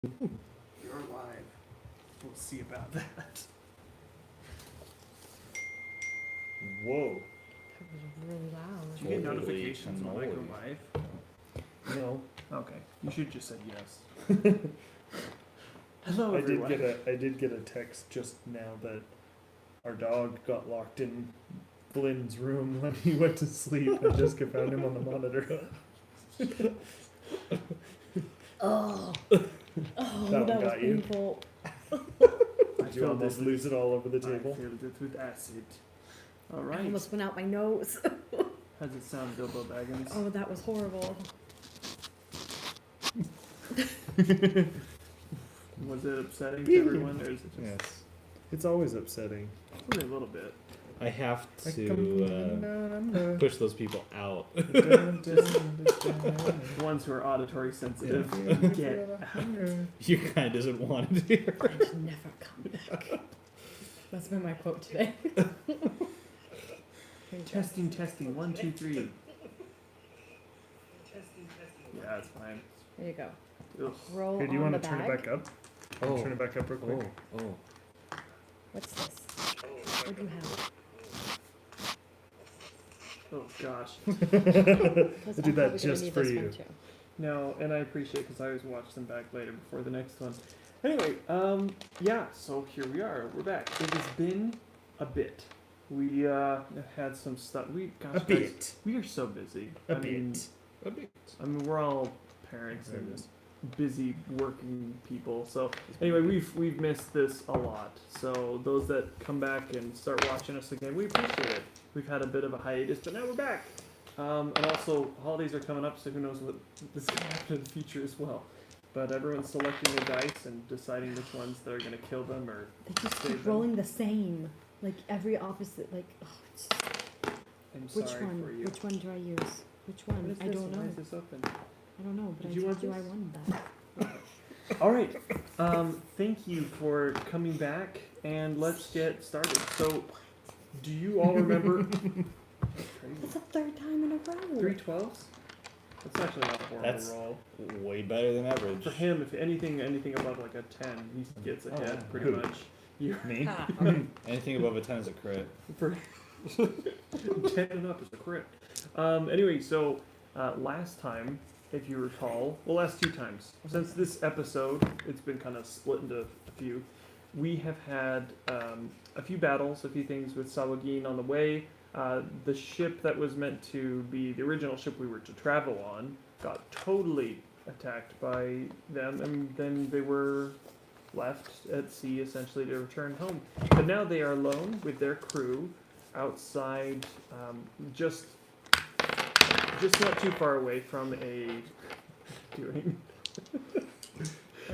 You're live. We'll see about that. Whoa. That was really loud. Do you get Holy notifications when I go cannoli. live? No. Okay. You should just say yes. Hello, I everyone. did get a text just now that our dog got locked in Glenn's room when he went to sleep, and Jessica found him on the monitor. Oh, That that one was got you. painful. Did you almost lose it all over the I table? filled it with acid. All I right. almost went out my nose. How's it sound, Bilbo Baggins? Oh, that was horrible. Was it upsetting to everyone, or is it just Yes. It's always upsetting. only a little bit? I have I to come- push those people out. The ones who are auditory sensitive get. You kind doesn't want to hear. I'd never come back. That's been my quote today. Testing, testing. 1, 2, 3. Yeah, that's fine. There you go. Ugh. Roll Hey, do you on want the to turn bag. it back up? Oh. Turn it back up real quick. Oh. What's this? What do you have? Oh gosh. Because I did I'm that probably gonna just need for this you. one too. No, and I appreciate because I always watch them back later before the next one. Anyway, yeah. So here we are. We're back. It has been a bit. We have had some stuff. A bit. We are so busy. A I mean, bit. I mean, we're all parents and busy working people. So anyway, we've missed this a lot. So those that come back and start watching us again, we appreciate it. We've had a bit of a hiatus, but now we're back. And also, holidays are coming up, so who knows what this is going to happen in the future as well. But everyone's selecting their dice and deciding which ones that are going to kill them or They just save keep them. rolling the same. Like every opposite. Like, oh, it's just, I'm which sorry one? for you. Which one do I use? Which What one? is I this? don't Why know. is this open? I don't know, but Did I you told want you I this? won that. All right. Thank you for coming back, and let's get started. So, do you all remember? That's the third time in a row. 3 12s? That's actually not a horrible That's- roll. Way better than average. For him, if anything above like a 10, he gets ahead pretty Who? much. You Me? Ha, alright. Anything above a 10 is a crit. for 10 and up is a crit. Anyway, so last time, if you recall, well, last 2 times since this episode, it's been kind of split into a few. We have had a few battles, a few things with Salvage on the way. The ship that was meant to be the original ship we were to travel on got totally attacked by them, and then they were left at sea essentially to return home. But now they are alone with their crew outside, just not too far away from a doing.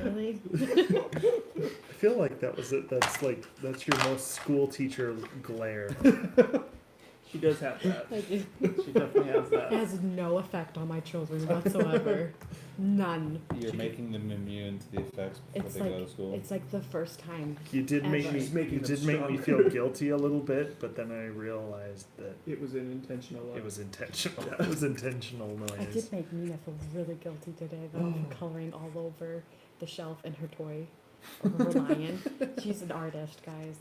Really? I feel like that was it. That's your most school teacher glare. She does have that. I do. She definitely has It that. has no effect on my children whatsoever. None. You're making them immune to the effects before It's they like go to school. it's like the first time. You did make Ever. me. She's making You them did make me stronger. feel guilty a little bit, but then I realized that It was an intentional. it was intentional. It was intentional I noise. did make Nina feel really guilty today though for coloring all over the shelf in her toy or her lion. She's an artist, guys.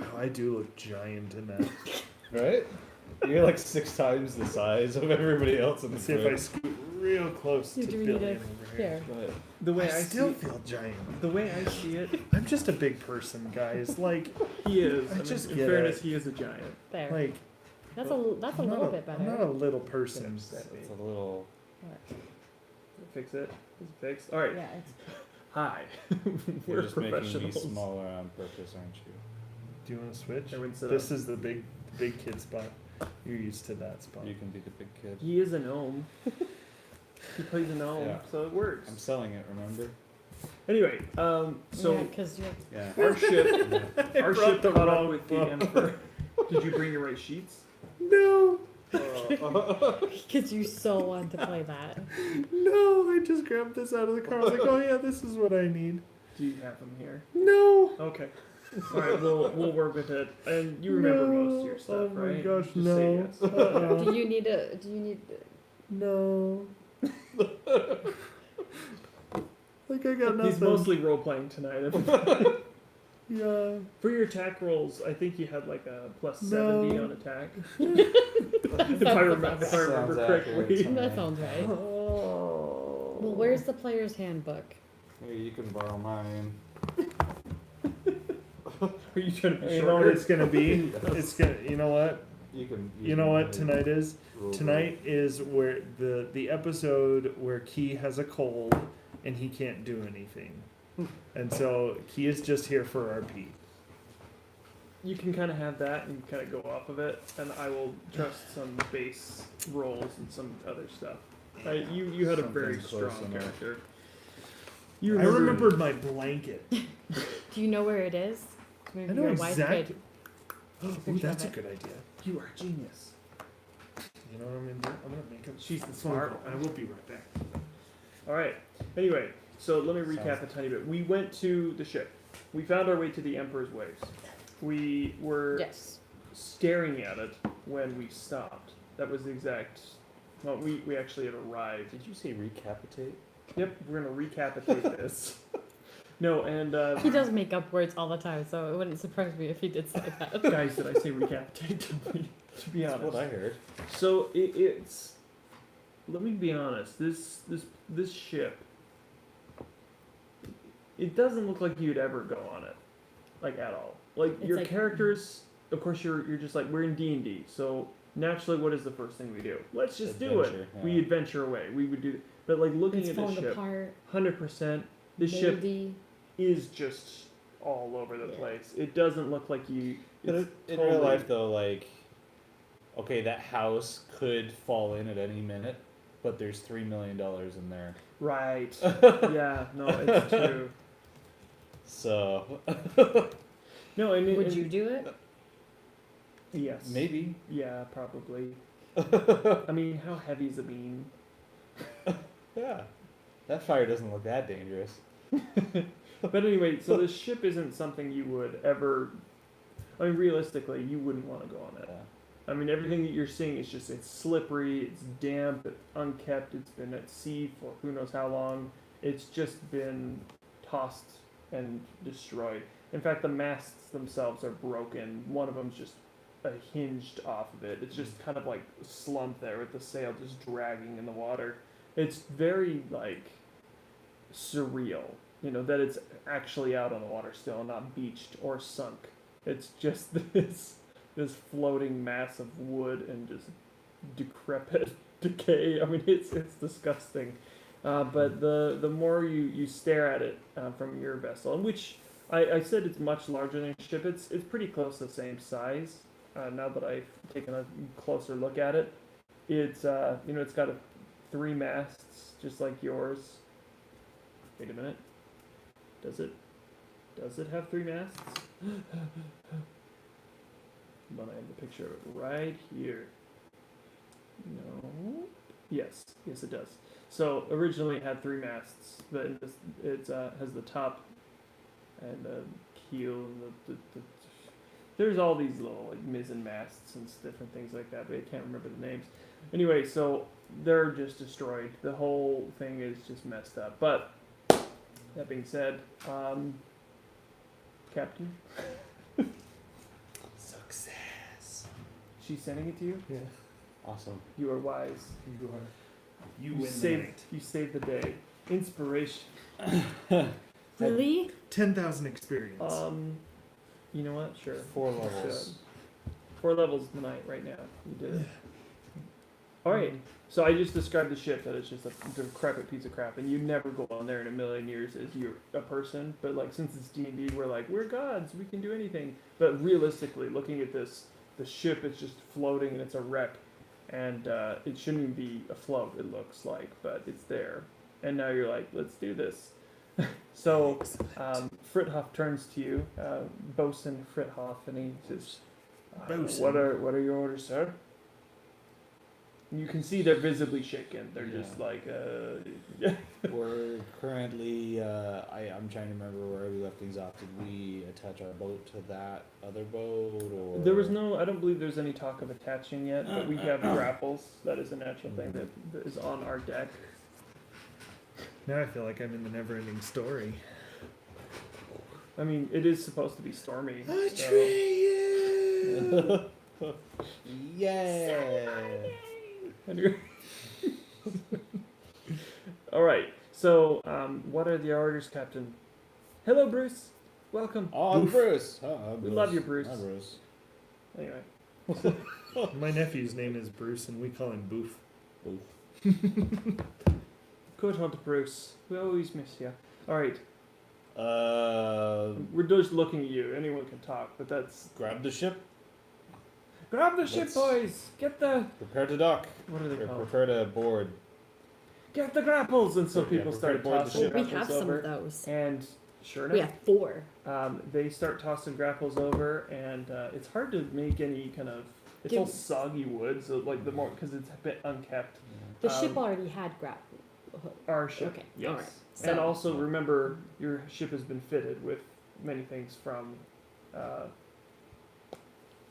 Oh, I do look giant in that. Right? You're like 6 times the size of everybody else in the Let's see if I scoot real close to Do we Billy need a- over here. Here. The way I I still see, feel giant. the way I see it, I'm just a big person, guys. Like, he is. I I mean, just in get fairness, it. he is a giant. There. like. That's a I'm little not bit I'm not a better. little person. It's a little. Fix it. Is it fixed? All right. Yeah, it's Hi. You're We're just making me professionals. smaller on purpose, aren't you? Do you want to switch? Everyone sit This up. is the big kid spot. You're used to that spot. You can be the big kid. He is a gnome. He plays a gnome, Yeah. so it works. I'm selling it, remember? Anyway, yeah, so because you're Yeah. our ship, our brought ship the caught up wrong with the book. Emperor. Did you bring your right sheets? No, because you so want to play that. no. I just grabbed this out of the car. I was like, oh yeah, this is what I need. Do you have them here? No. Okay. All right, we'll work with it. And you remember most of your stuff, Oh my right? gosh, Just no. say yes. Uh-uh. Do you need a? Do you need? No. Like I got nothing. He's mostly role playing tonight. Yeah. For your attack rolls, I think you had like a plus No. 70 on attack. if I remember Sounds accurate correctly. to me. That sounds right. Oh. Well, where's the player's handbook? Here, you can borrow mine. Are you trying to be You know what shorter? it's gonna be? It's gonna. You know what? You know what tonight is? Tonight is where the episode where Key has a cold and he can't do anything, and so Key is just here for RP. You can kind of have that and kind of go off of it, and I will trust some base rolls and some other stuff. You had a very Something close strong enough. character. I remembered my blanket. Do you know where it is? Maybe I know your wife exactly. could. Ooh, picture that's a of it. good idea. You are a genius. You know what I'm gonna do? I'm gonna make a She's the phone smart call. one. I will be right back. All right. Anyway, so let me recap Sounds- a tiny bit. We went to the ship. We found our way to the Emperor's Waves. We were Yes. staring at it when we stopped. That was the exact. Well, we actually had arrived. Did you say recapitate? Yep, we're gonna recapitate this. No, and He does make up words all the time, so it wouldn't surprise me if he did say that. guys, did I say recapitate? To be That's honest. what I heard. So it's. Let me be honest. This ship. It doesn't look like you'd ever go on it, like at all. Like It's your like- characters, of course, you're just like we're in D&D. So naturally, what is the first thing we do? Let's just do it. Adventure, We yeah. adventure away. We would do. But like looking It's at this falling ship, apart. 100%. This ship moldy. is just all over the Yeah. place. It doesn't look like you. But It's in totally- real life, though, like, okay, that house could fall in at any minute, but there's $3 million in there. Right. Yeah. No, it's true. So No, and Would you do it? Yes. maybe. Yeah, probably. I mean, how heavy is a beam? Yeah. That fire doesn't look that dangerous. But anyway, so this ship isn't something you would ever. I mean, realistically, you wouldn't want to go on it. Yeah. I mean, everything that you're seeing is just it's slippery, it's damp, it's unkept, it's been at sea for who knows how long. It's just been tossed and destroyed. In fact, the masts themselves are broken. One of them's just hinged off of it. It's just kind of like slumped there with the sail just dragging in the water. It's very like surreal, you know, that it's actually out on the water still, not beached or sunk. It's just this floating mass of wood and just decrepit decay. I mean, it's disgusting. But the more you stare at it from your vessel, and which I said it's much larger than a ship. It's pretty close to the same size. Now that I've taken a closer look at it, it's it's got 3 masts just like yours. Wait a minute. Does it have 3 masts? But I have the picture of it right here. No. Yes, it does. So originally it had 3 masts, but it has the top and the keel and the there's all these little like mizzen masts and different things like that, but I can't remember the names. Anyway, so they're just destroyed. The whole thing is just messed up. But that being said, Captain, Success. she's sending it to you. Yeah. Awesome. You are wise. You are. You win the saved. night. You saved the day. Inspiration. Really? 10,000 experience. You know what? Sure. 4 levels. 4 levels tonight, right now. You did it. All right. So I just described the ship that it's just a decrepit piece of crap, and you never go on there in a million years as you're a person. But like since it's D&D, we're like we're gods, we can do anything. But realistically, looking at this, the ship is just floating and it's a wreck, and it shouldn't even be afloat. It looks like, but it's there. And now you're like, let's do this. So Frithoff turns to you, Bosun Frithoff, and he says, Bosun. "What are your orders, sir?" You can see they're visibly shaken. They're just like, We're currently, I'm trying to remember where we left things off. Did we attach our boat to that other boat, or? There was no. I don't believe there's any talk of attaching yet, but we have grapples. That is a natural thing that is on our deck. Now I feel like I'm in the never-ending story. I mean, it is supposed to be stormy. So. Atreyu! Yeah. Anyway. All right. So, what are the orders, Captain? Hello, Bruce. Welcome. Oh, I'm Bruce. We love you, Bruce. Hi, Bruce. Anyway. My nephew's name is Bruce, and we call him Boof. Good hunter, Bruce. We always miss you. All right. Uh, We're just looking at you. Anyone can talk, but that's... grab the ship. Grab the ship, Let's- boys. Get the... Prepare to dock. What are they Or called? prepare to board. Get the grapples. And so Yeah, people prepare started to board the tossing ship. We grapples have some over. of those. And sure We enough, have 4. they start tossing grapples over, and it's hard to make any kind of... It's Give- all soggy wood, so like the more... Because it's a bit unkept. The ship Um, already had grapple. Our ship, Okay, yes. alright. And So- also remember, your ship has been fitted with many things from...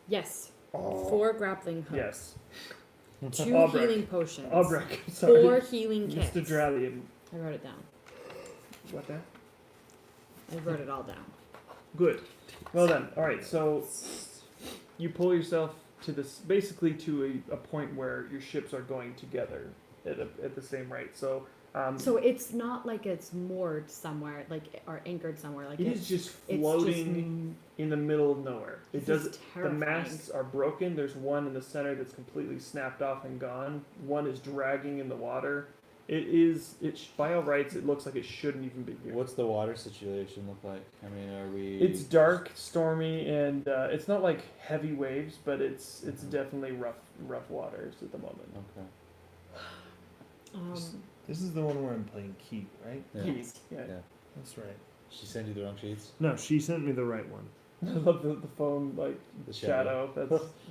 Yes. Oh. 4 grappling hooks. Yes. 2 Aubrek. healing potions. Aubrek, sorry. 4 healing kits. Mr. Drallian. I wrote it down. What that? I wrote it all down. Good. Well then, alright, so you pull yourself to this, basically to a point where your ships are going together at the same rate. So, So it's not like it's moored somewhere, like, or anchored somewhere. Like it it's is just it's floating in the middle of nowhere. It this is does. The terrifying. masts are broken. There's one in the center that's completely snapped off and gone. One is dragging in the water. It is. By all rights, it looks like it shouldn't even be here. What's the water situation look like? I mean, are we? It's dark, stormy, and it's not like heavy waves, but it's definitely rough waters at the moment. Okay. This is the one where I'm playing Keith, right? Yeah. Yes. Yeah. Yeah. That's right. She sent you the wrong sheets. No, she sent me the right one. I love the phone like The shadow.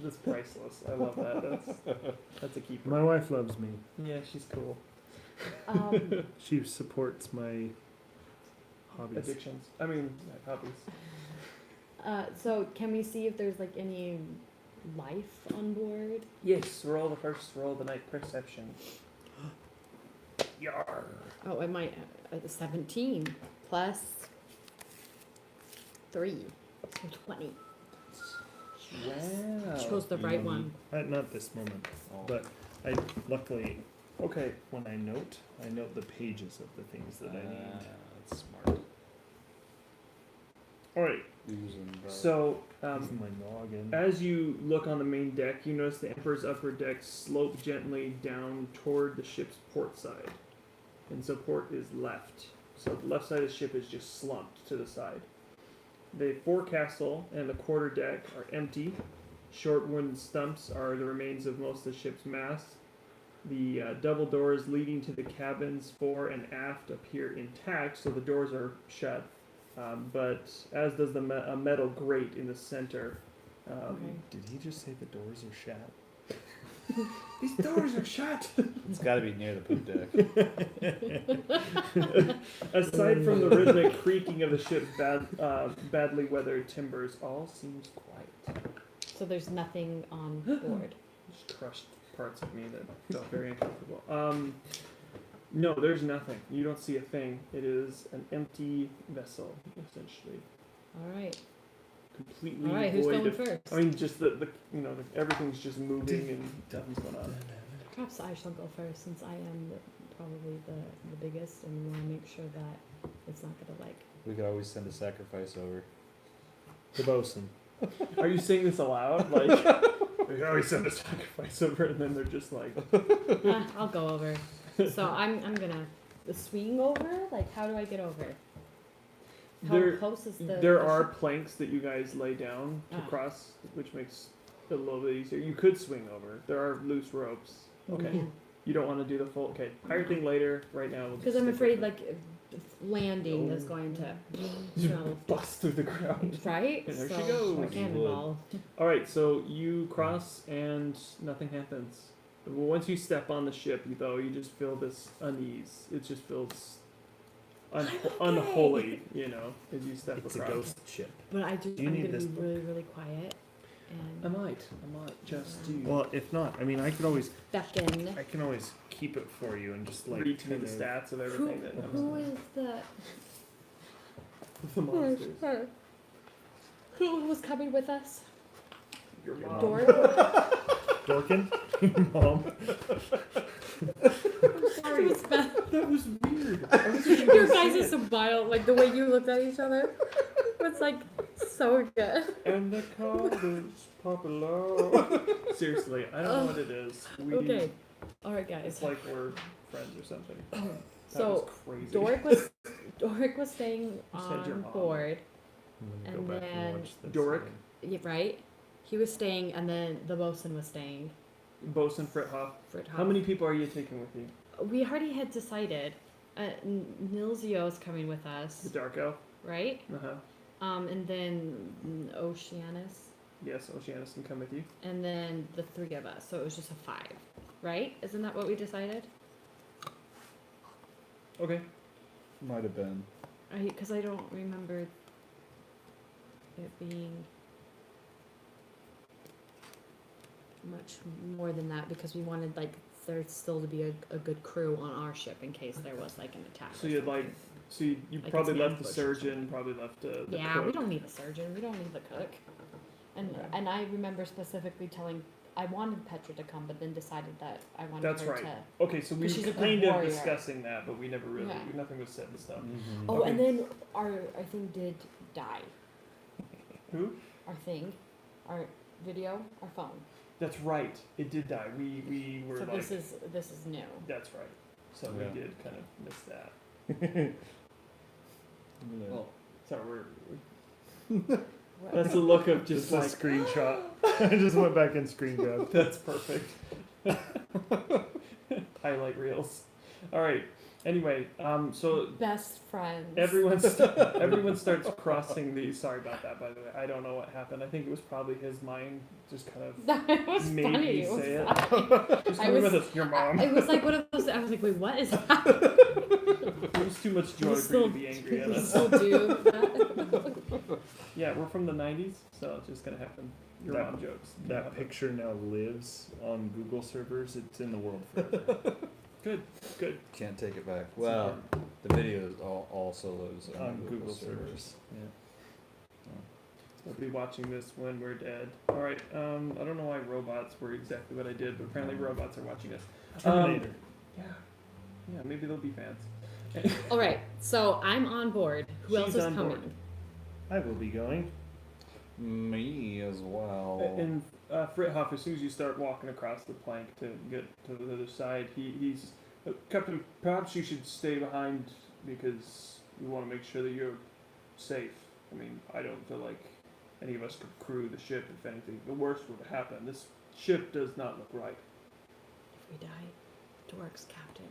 That's priceless. I love that. That's a keeper. My wife loves me. Yeah, she's cool. She supports my hobbies. Addictions. I mean, hobbies. So can we see if there's like any life on board? Yes, roll the first roll of the night perception. Yar. Oh, I might. 17 plus 3. So 20. Wow. Chose the right one. Not this moment, Oh. but I luckily Okay. when I note the pages of the things that I need. That's smart. All right. Using So, This is my noggin. as you look on the main deck, you notice the Emperor's upper deck slope gently down toward the ship's port side. And so port is left. So the left side of the ship is just slumped to the side. The forecastle and the quarter deck are empty. Short wooden stumps are the remains of most of the ship's masts. The double doors leading to the cabins fore and aft appear intact, so the doors are shut. But as does a metal grate in the center. Okay. Did he just say the doors are shut? These doors are shut! It's got to be near the poop deck. Aside from the rhythmic creaking of the ship's badly weathered timbers, all seems quiet. So there's nothing on board. Just crushed parts of me that felt very uncomfortable. No, there's nothing. You don't see a thing. It is an empty vessel, essentially. All right. Completely All right. Who's void going of... first? I mean, just the everything's just moving and nothing's going on. Perhaps I shall go first since I am probably the biggest, and we want to make sure that it's not gonna like. We could always send a sacrifice over. The bosun. Are you saying this aloud? Like, we always send a sacrifice over, and then they're just like... I'll go over. So I'm gonna swing over. Like, how do I get over? How There- close is the? There the are ship? planks that you guys lay down to Ah. cross, which makes it a little bit easier. You could swing over. There are loose ropes. Okay. Yeah. You don't want to do the full... Okay. Higher thing later. Right now. we'll Because just I'm stick afraid with like landing is going to, it. so, Bust through the ground. right? And there she So, goes. a cannonball. All right. So you cross and nothing happens. But once you step on the ship, though, you just feel this unease. It just feels unholy, as you step It's a across. ghost ship. But I just Do you I'm need gonna this be book? really really quiet, I and might just do. Well, if not, I mean, I can always Beckon. keep it for you and just like read to me the kind of- stats of Who, everything that who is the the monsters. who was coming with us? Your mom. Dork. Dorkin, your mom. Sorry. It was bad. That was weird. I was just Your gonna guys' say so wild, like the way you looked at each other. Was like so good. it. And the college popular. Seriously, I don't know what it is. We, Okay. Alright guys. It's like we're friends or something. That So was crazy. Dork was staying You said your on mom. board. I'm gonna And go back then watch this Doric? again. Yeah, right? He was staying and then the bosun was staying. Bosun Frithoff. For How many people are you taking with you? We already had decided. Nilzio's coming with The us, Dark Elf. right? Uh-huh. And then Oceanus, Yes, Oceanus can come with you. and then the three of us. So it was just a 5, right? Isn't that what we decided? Okay. Might have been. Because I don't remember it being much more than that because we wanted like there still to be a good crew on our ship in case there was like an attack. So or you'd like, something. so you Like probably it's left the ambush or surgeon, something. probably left the Yeah, cook. we don't need a surgeon. We don't need the cook. And Okay. and I remember specifically telling I wanted Petra to come, but then decided that I wanted That's her right. to. Okay, so we 'Cause she's a were good kind of warrior. discussing that, but we never really, Yeah. nothing was set in stone. Mm-hmm. Oh, Okay. and then our thing did die. Who? Our video, our phone. That's right. It did die. We were So like, this is new. that's right. So Yeah. we did kind of miss that. Well, So we're What? that's a look of just Just a like screenshot. I just went back and screen grabbed. that's perfect. Highlight reels. All right. Anyway, so Best friends. everyone starts crossing the. Sorry about that, by the way. I don't know what happened. I think it was probably his mind just kind of That was made funny. me It was say it. funny. just I coming was- with us, your mom. It was like one of those. I was like, wait, what is that? It was too much joy We for still- you to be angry at We us. still do that. Yeah, we're from the '90s, so it's just gonna happen. Your That- mom jokes. That Yeah. picture now lives on Google servers. It's in the world forever. Good. can't take it back. Well, the video also lives On Google servers. Yeah. We'll be watching this when we're dead. All right. I don't know why robots were exactly what I did, but apparently robots are watching us. Terminator. Yeah. Yeah. Maybe they'll be fans. All right, so I'm on board. Who else She's is on coming? board. I will be going. Me as well. And Frithoff, as soon as you start walking across the plank to get to the other side, he's Captain. Perhaps you should stay behind because we want to make sure that you're safe. I mean, I don't feel like any of us could crew the ship if anything. The worst would happen. This ship does not look right. If we die, Dork's captain.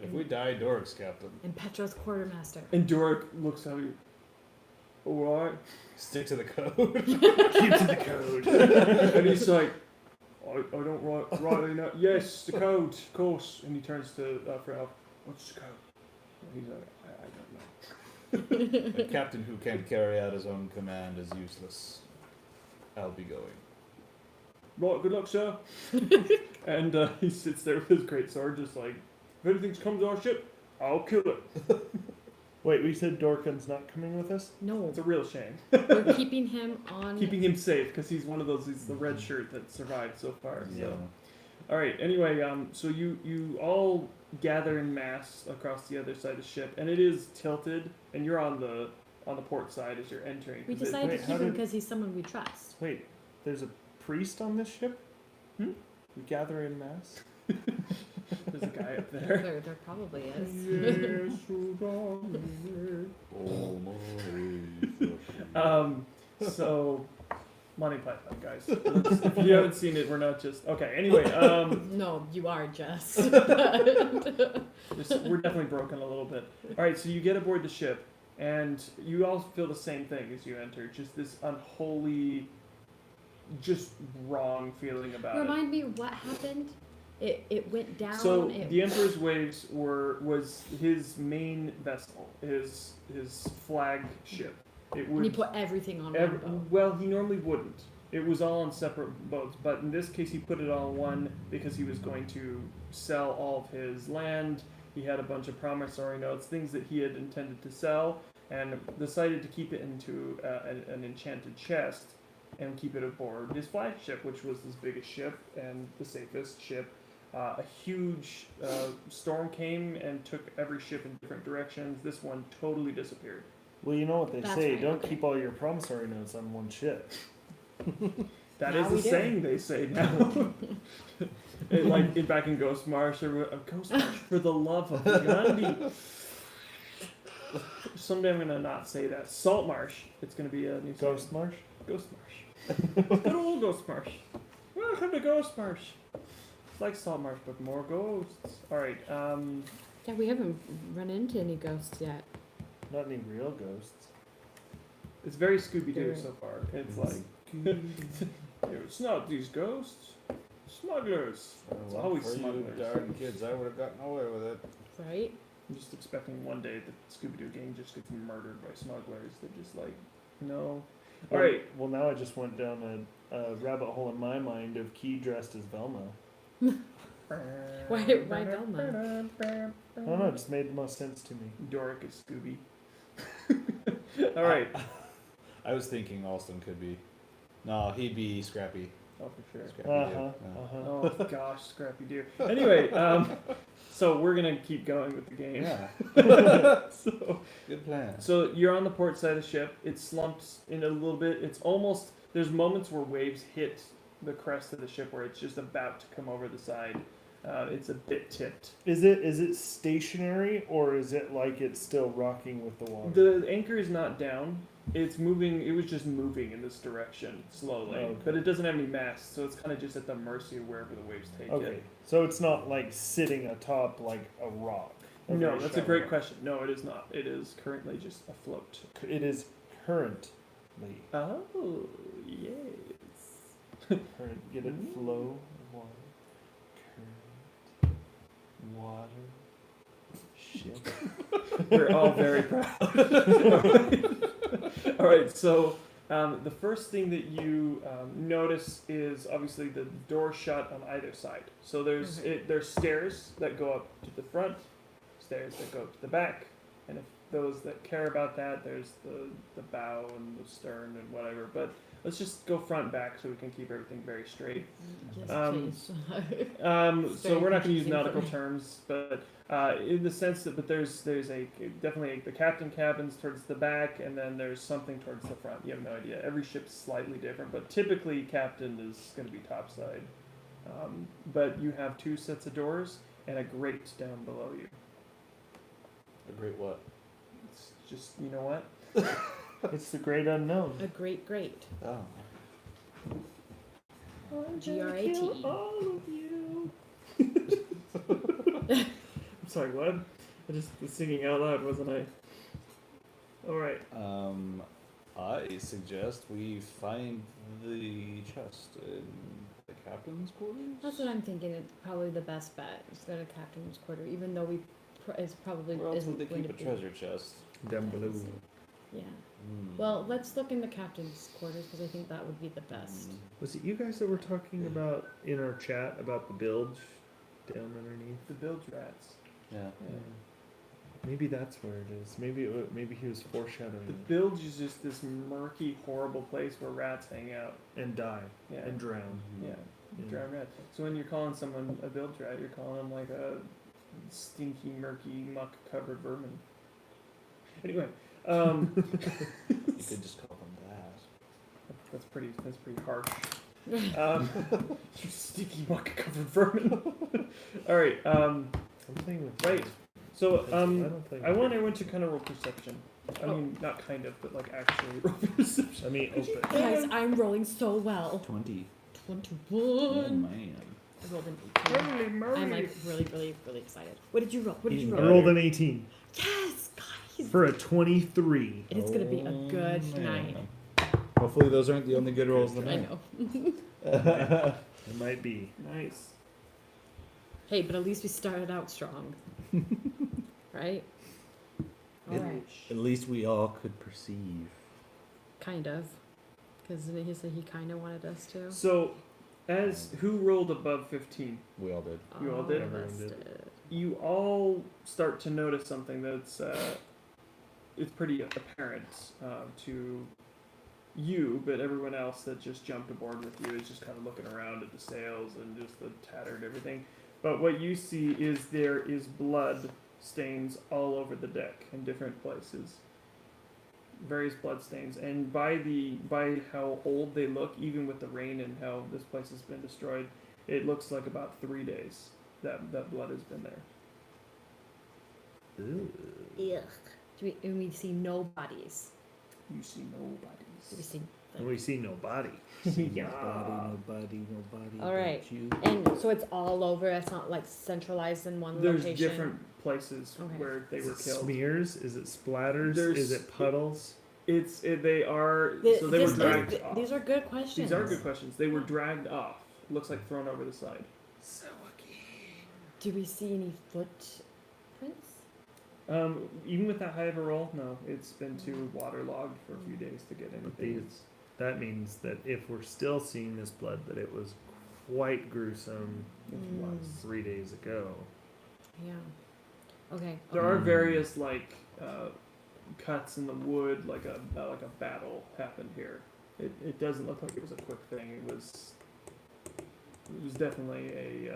If we die, Dork's captain. And Petra's quartermaster. And Dork looks at you. All right. Stick to the code. Keep to the code. And he's like, I don't rightly know. Yes, the code, of course. And he turns to Frithoff. What's the code? And he's like, I don't know. A captain who can't carry out his own command is useless. I'll be going. Right, good luck, sir. And he sits there with his great sword, just like, if anything comes to our ship, I'll kill it. Wait, we said Dorkin's not coming with us? No, It's a real shame. we're keeping him on. Keeping him safe, because he's one of those, he's the red shirt that survived so far. Yeah. So. All right, anyway, so you all gather in mass across the other side of the ship, and it is tilted, and you're on the port side as you're entering. We 'cause decided wait, to how keep him did- because he's someone we trust. Wait, there's a priest on this ship? Hmm? We gather in mass? There's a guy up there. There probably is. So, Monty Python, guys. If you haven't seen it, we're not just okay. Anyway, No, you are just. we're definitely broken a little bit. All right, so you get aboard the ship, and you all feel the same thing as you enter. Just this unholy, just wrong feeling about it. Remind me what happened. It went down. So it, the Emperor's Waves was his main vessel, his flagship, It And would he put everything on one boat. well, he normally wouldn't. It was all on separate boats, but in this case, he put it all on one because he was going to sell all of his land. He had a bunch of promissory notes, things that he had intended to sell, and decided to keep it into an enchanted chest and keep it aboard his flagship, which was his biggest ship and the safest ship. A huge storm came and took every ship in different directions. This one totally disappeared. Well, you know what they That's say. right, Don't okay. keep all your promissory notes on one ship. That Now is we a do. saying they say now. Back in Ghost Marsh, or Ghost Marsh, for the love of Gandhi. Someday I'm gonna not say that. Saltmarsh. It's gonna be a new Ghost Marsh? Ghost Marsh. Good old Ghost Marsh. Welcome to Ghost Marsh. It's like Saltmarsh, but more ghosts. All right. Yeah, we haven't run into any ghosts yet. Not any real ghosts. It's very Scooby Doo There- so far. It's like it's not these ghosts. Smugglers. It's always for you smugglers. darn kids, I would have gotten away with it. Right? I'm just expecting one day that Scooby Doo gang just gets murdered by smugglers. They're just like, no. All right. Well, now I just went down a rabbit hole in my mind of Key dressed as Velma. Why Velma? I don't know. It just made the most sense to me. Doric is Scooby. All right. I was thinking Alston could be. No, he'd be Scrappy. Oh, for sure. Scrappy Uh Doo. huh. Yeah. Oh gosh, Scrappy Doo. Anyway, so we're gonna keep going with the game. Yeah. So, Good plan. so you're on the port side of the ship. It slumps in a little bit. It's almost there's moments where waves hit the crest of the ship where it's just about to come over the side. It's a bit tipped. Is it stationary or is it like it's still rocking with the water? The anchor is not down. It's moving. It was just moving in this direction slowly, Okay. but it doesn't have any mass, so it's kind of just at the mercy of wherever the waves take Okay, it. so it's not like sitting atop like a rock. No, very that's a shallow great rock. question. No, it is not. It is currently just afloat. It is currently. Oh, yes. Current, get it? Mm. Flow of water. Current. Water. Ship. We're all very proud. All right, so the first thing that you notice is obviously the door shut on either side. So there's there's stairs that go up to the front, stairs that go up to the back, and if those that care about that, there's the bow and the stern and whatever. But let's just go front back so we can keep everything very straight. Yes, So please. we're not going to use confusing for nautical me. terms, but in the sense that, but there's definitely the captain cabins towards the back, and then there's something towards the front. You have no idea. Every ship's slightly different, but typically captain is going to be topside. But you have two sets of doors and a grate down below you. A great what? It's just, you know what? It's the great unknown. A great. Oh. GRATE. All of you. I'm sorry, what? I just was singing out loud, wasn't I? All right. I suggest we find the chest in the captain's quarters. That's what I'm thinking. It's probably the best bet. Is go to captain's quarter, even though it's probably Where else isn't would they going keep a to be. treasure chest? Down below. Yeah. Hmm. Well, let's look in the captain's quarters because I think that would be the best. Was it you guys that were talking about in our chat about the bilge down underneath? The bilge rats. Yeah. Yeah. Maybe that's where it is. Maybe he was The foreshadowing it. bilge is just this murky, horrible place where rats hang out. And die Yeah. and drown. Yeah. Yeah. Drown rat. So when you're calling someone a bilge rat, you're calling them like a stinky, murky, muck-covered vermin. Anyway, You could just call them that. that's pretty harsh. You stinky, muck-covered vermin. All right. Something with Right. So don't think I want everyone to kind of roll perception. I mean, not kind of, but like actually roll perception. I mean, open. Guys, I'm rolling so well. 20. 21. man. I rolled an 18. Holy moly! I'm like really excited. What did you roll? What did you I roll? rolled an 18 Yes, guys. for a 23. It is gonna be a Oh, good man. night. Hopefully those aren't the only good rolls of the I night. know. It might be. Nice. Hey, but at least we started out strong. Right? It- Alright. At least we all could perceive. Kind of. Because he said he kind of wanted us to. So, who rolled above 15? We all did. You all did? All of us Everyone did. did. You all start to notice something that's it's pretty apparent to you, but everyone else that just jumped aboard with you is just kind of looking around at the sails and just the tattered everything. But what you see is there is blood stains all over the deck in different places. Various blood stains, and by how old they look, even with the rain and how this place has been destroyed, it looks like about 3 days that blood has been there. Ugh. And we see no bodies. You see We nobodies. see. And we see no body. Nobody. All right. but you. And so it's all over. It's not like centralized in one There's location. different places Okay. where they Is were it killed. smears? Is it splatters? There's- Is it puddles? They are so they were dragged off. These are good questions. These are good questions. They were dragged off. Looks like thrown over the side. Do we see any footprints? Even with that high of a roll, no, it's been too waterlogged for a few days to get anything. These- That means that if we're still seeing this blood, that it was quite gruesome Mm. 3 days ago. Yeah. Okay. There are various cuts in the wood, like a battle happened here. It doesn't look like it was a quick thing. It was definitely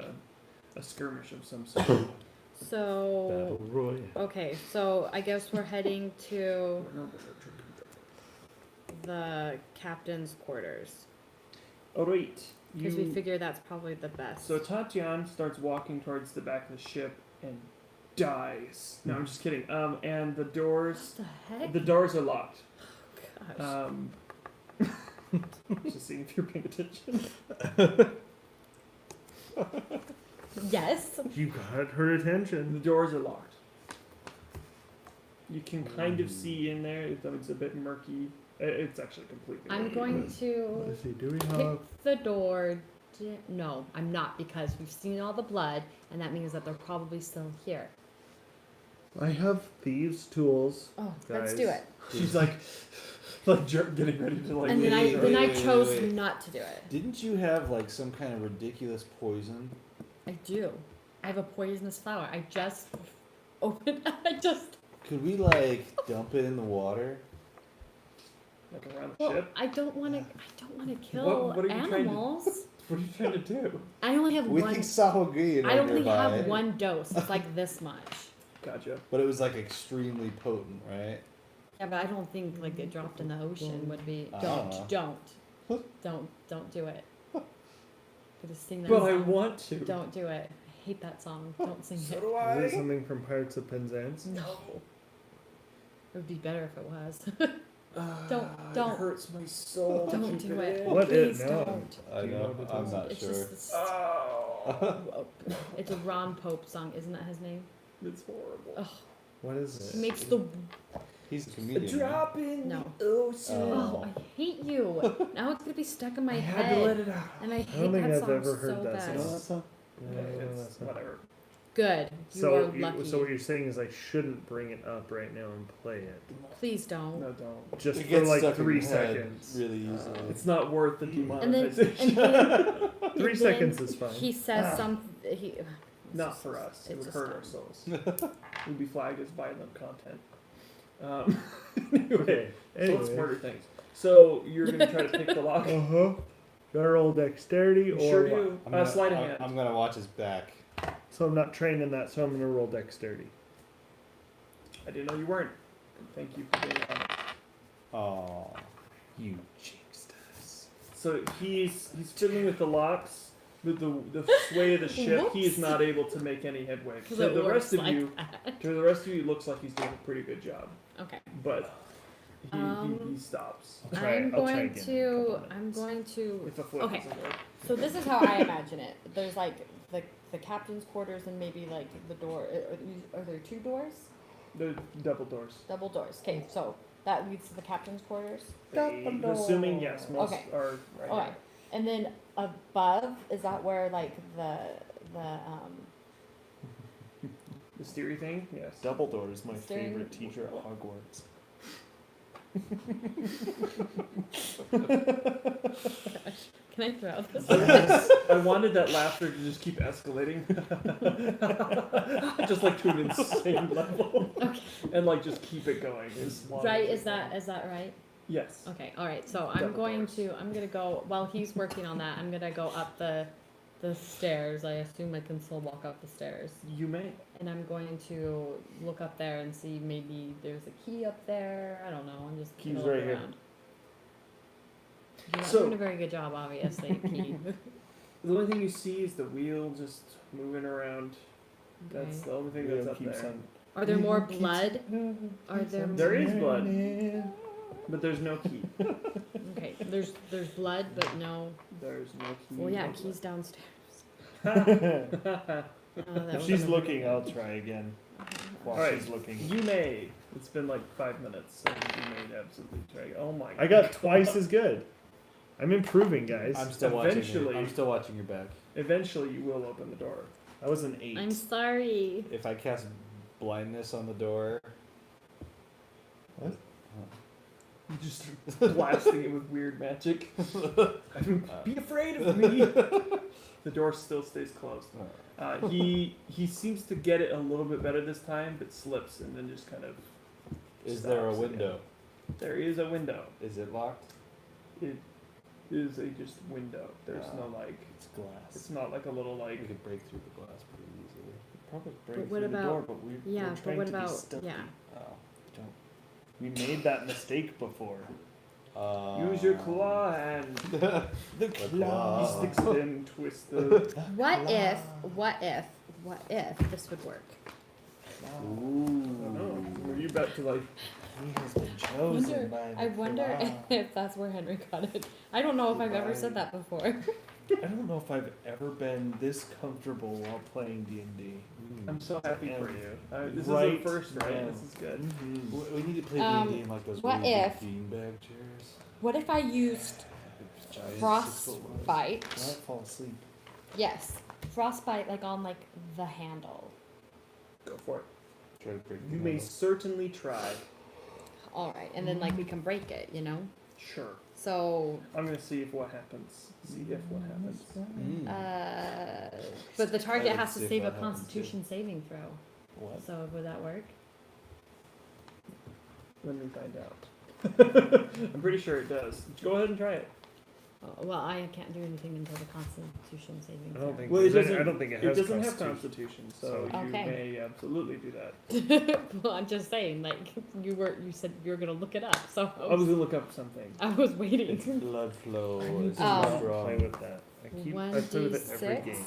a skirmish of some sort. So. Royale. Okay, so I guess we're heading to the captain's quarters Alright, because we figure that's probably the best. so Tatian starts walking towards the back of the ship and dies. No, I'm just kidding. And the what doors the heck? the doors are locked. Gosh. Just seeing if you're paying attention. Yes. You got her attention. The doors are locked. You can kind of see in there. It's a bit murky. It's actually completely. I'm murky, going but- to Let's see. Do we kick have? the door. No, I'm not because we've seen all the blood, and that means that they're probably still here. I have thieves' tools. Oh, let's do Guys. it. She's getting ready to And then wait, I wait, chose wait. not to do it. Didn't you have like some kind of ridiculous poison? I do. I have a poisonous flower. I just opened. I just. Could we like dump it in the water? like around the Well, ship. I don't want to. I don't want to kill what are you trying to- animals. What are you trying to do? I only have We one. think Sahogui I only nearby, have one dose. It's like this much. Gotcha. but it was like extremely potent, right? Yeah, but I don't think like it dropped in the ocean would be. I Don't don't do it. For the sing that But I song. want to. Don't do it. I hate that song. Don't sing So it. do Is it something from Pirates of Penzance? No. It would be better if it was. Don't. It hurts my soul. to Don't keep do it. in. What Please no. don't. I Do you know know. what it I'm is? not It's sure. just this, Oh, it's a Ron Pope song, isn't that his name? it's horrible. Ugh. What is He it? makes the. He's a A comedian. drop in No. the ocean. Oh, I hate you. Now it's gonna be stuck in my I head. had to let it out. And I hate don't think that I've song ever heard so that bad. song. Yeah, it's whatever. Good. You So, are lucky. so what you're saying is I shouldn't bring it up right now and play it, Please don't. No, don't. just It for gets like stuck in 3 your head seconds. really easily. It's not worth the And then, demonetization. and then 3 then seconds is fine. He says some. He. Not for us. It it's would just hurt dumb. our souls. We'd be flagged as violent content. Anyway, Okay. so let's Anyway. murder things. So you're gonna try to pick the lock. Uh huh. Gotta roll dexterity You or sure what? do. Sleight of hand. I'm gonna watch his back. So I'm not trained in that, so I'm gonna roll dexterity. I didn't know you weren't. Thank you for being honest. Oh, You jinxed us. So he's fiddling with the locks, with the sway of the ship. He is Whoops. not able to make any headway. Because To it the works rest of like you, that. to the rest of you, it looks like he's doing a pretty good job. Okay. But he Um, stops. I'll try I'm it. I'll try going again in a to. couple I'm minutes. going to. If a foot Okay. doesn't work. So this is how I imagine it. There's like the captain's quarters and maybe like the door. Are there 2 doors? The double doors. Double doors. Okay, so that leads to the captain's quarters. Assuming yes, most Okay. are right Okay. here. And then above, is that where like the The steery thing, yes. Dumbledore is my Staring- favorite teacher at Hogwarts. Can I throw this? I wanted that laughter to just keep escalating. Just like to an insane level. Okay. And like just keep it going. As long Right? as Is that right? Yes. Okay. All right. So Double I'm gonna go while he's working on that. I'm gonna go up the stairs. I assume I can still walk up the stairs. You may. And I'm going to look up there and see maybe there's a key up there. I don't know. I'm just Key's gonna look right here. around. You're not So- doing a very good job, obviously, Key. The only thing you see is the wheel just moving around. That's Okay. the only thing that's up there. Are there more blood? Are there? There is blood, but there's no key. Okay. There's blood, but no. There's no key. Well, yeah, no Key's downstairs. blood. That If was she's gonna- looking, I'll try again. While Alright. she's looking. You may. It's been like 5 minutes, so you may absolutely try. Oh my god. I got twice as good. I'm improving, guys. I'm still watching. Eventually- I'm still watching your back. Eventually, you will open the door. I was an 8. I'm sorry. If I cast blindness on the door, What? You just start blasting it with weird magic. Be afraid of me. The door still stays closed. He seems to get it a little bit better this time, but slips and then just kind of. is there a stops again. window? There is a window. Is it locked? It is a just window. There's no like. It's glass. It's not like a little like. We could break through the glass pretty easily. Probably But break what through the about- door, but we're Yeah, but trying what to be about? stealthy. Yeah. Oh. Don't. We made that mistake before. Use your claw hand. The He claw. sticks it in, twists the. What if this would work? I don't know. Were you about to like? He has been chosen by the I wonder claw. if that's where Henry got it. I don't know if I've ever said that before. I don't know if I've ever been this comfortable while playing D&D. I'm so happy for you. This Right is the first, right? now. This is good. We need to play D&D in like those what really big if- beanbag chairs. What if I used Giant frostbite? Do not fall asleep. Yes, frostbite like on like the handle. Go for it. Try to break You the may window. certainly try. All right, and then like we can break it, you know. Sure. So, I'm gonna see if what happens. See if what happens. but the target would has to see if save a that happens, Constitution saving throw. What? So would that work? Let me find out. I'm pretty sure it does. Go ahead and try it. Oh, well, I can't do anything until the Constitution saving I throw. don't think. Well, it there's any- doesn't. I don't think it It has doesn't have Constitution. Constitution, so So- you Okay. may absolutely do that. Well, I'm just saying, like you said you were gonna look it up, so I was gonna look up something. I was waiting. Its blood flow I need is to Oh. not strong. play with that. I play with it every 1d6. game.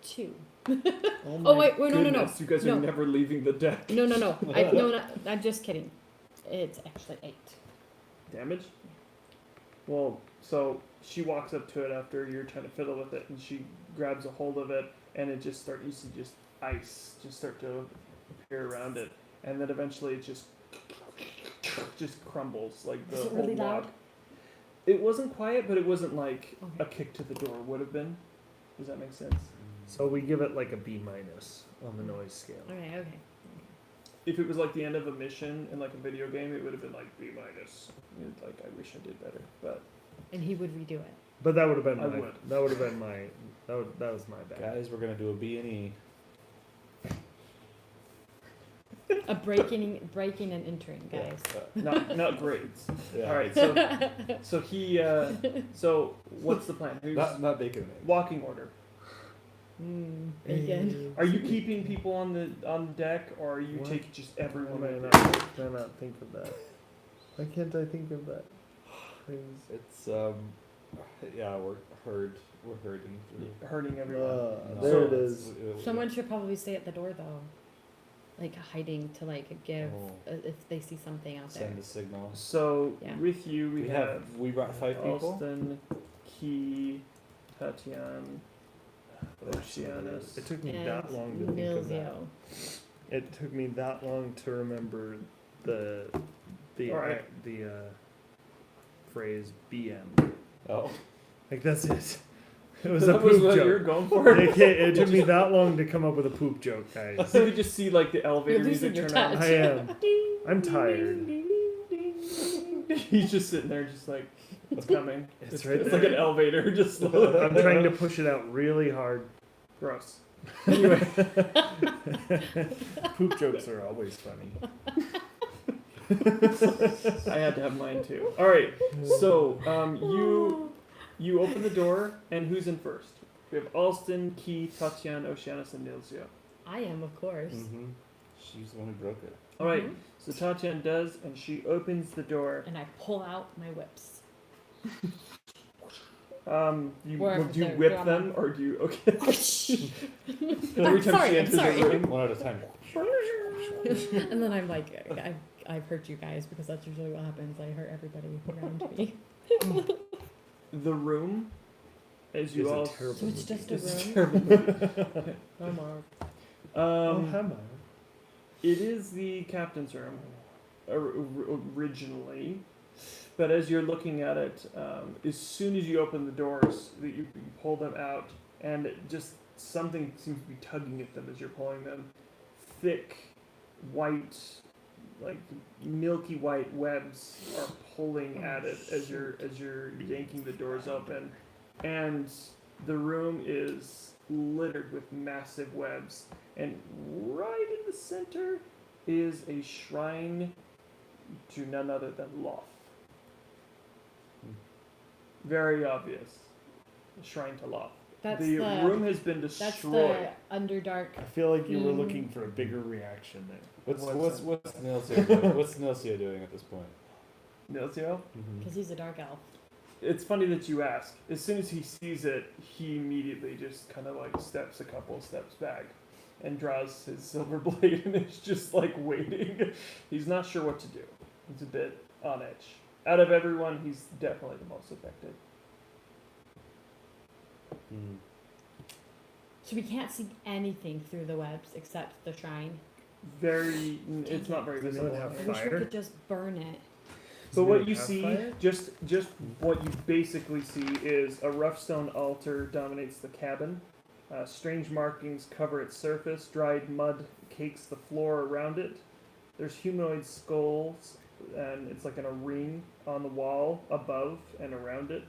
2. Oh, Oh, my wait, no. goodness, You guys No. are never leaving the deck. No. No, I'm just kidding. It's actually 8. Damage? Well, so she walks up to it after you're trying to fiddle with it, and she grabs a hold of it, and it just you see just ice just start to appear around it, and then eventually it just crumbles like the Is it whole really log. loud? It wasn't quiet, but it wasn't like a Okay. kick to the door would have been. Does that make sense? So we give it like a B- on the noise scale. Okay. If it was like the end of a mission in like a video game, it would have been like B-. Like I wish I did better, but And he would redo it. But that would have been I my. would. That would have been my. That was my bad. Guys, we're gonna do a B&E. A breaking and entering, guys. not grades. Yeah. All right, so he so what's the plan? Who's Not bacon. walking order? Bacon. Are you keeping people on the deck, or are you What? taking just Why everyone? am I with not, did I not think of that? Why can't I think of that? Please. It's yeah, we're herding through. you? Hurting everyone. No, There it it's- is. Someone should probably stay at the door though, like hiding to like give Oh. if they see something out there. Send a signal. So Yeah. with you, We brought 5 people. Austin, Key, Tatiana, Oceanus. It took me And that long to think of that. Milzio. It took me that long to remember the Alright. phrase BM. Oh, Like that's it. It was a That was poop what you were joke. going for. It took me that long to come up with a poop joke, guys. So you could just see like the elevator You're losing music your turn on. touch. I am. I'm tired. He's just sitting there, just like, it's coming. It's right It's like there. an elevator, just slowly. I'm trying to push it out really hard. Gross. Anyway, Poop jokes are always funny. I had to have mine too. All right, so you open the door, and who's in first? We have Alston, Key, Tatiana, Oceanus, and Nilsio. I am, of course. Mm-hmm. She's the one who broke it. All right, Mhm. so Tatiana does, and she opens the door. And I pull out my whips. Wherever Do you they're whip on them, or do you? Okay. Every time sorry, she I'm enters sorry. the room. One at a time. And then I'm like, I've hurt you guys because that's usually what happens. I hurt everybody around me. The room, as you It's a all. terrible So it's just a It's a room. terrible movie. Oh, Mark. It is the captain's room originally, but as you're looking at it, as soon as you open the doors, that you pull them out, and something seems to be tugging at them as you're pulling them. Thick, white, like milky white webs are pulling at it as you're yanking the doors open, and the room is littered with massive webs. And right in the center is a shrine to none other than Loth. Very obvious. A shrine to Loth. That's The room has been That's destroyed. the Underdark. I feel like you were looking for a bigger reaction there. What's What's Nilsio doing? What's Nilsio doing at this point? Nilsio? Because he's a dark elf. It's funny that you ask. As soon as he sees it, he immediately just kind of like steps a couple of steps back and draws his silver blade and is just like waiting. He's not sure what to do. He's a bit on edge. Out of everyone, he's definitely the most affected. Mm. So we can't see anything through the webs except the shrine. It's not very Does anyone visible. have I wish we Fire? could just burn it. But what you Have see, fire? just what you basically see is a rough stone altar dominates the cabin. Strange markings cover its surface. Dried mud cakes the floor around it. There's humanoid skulls, and it's like in a ring on the wall above and around it.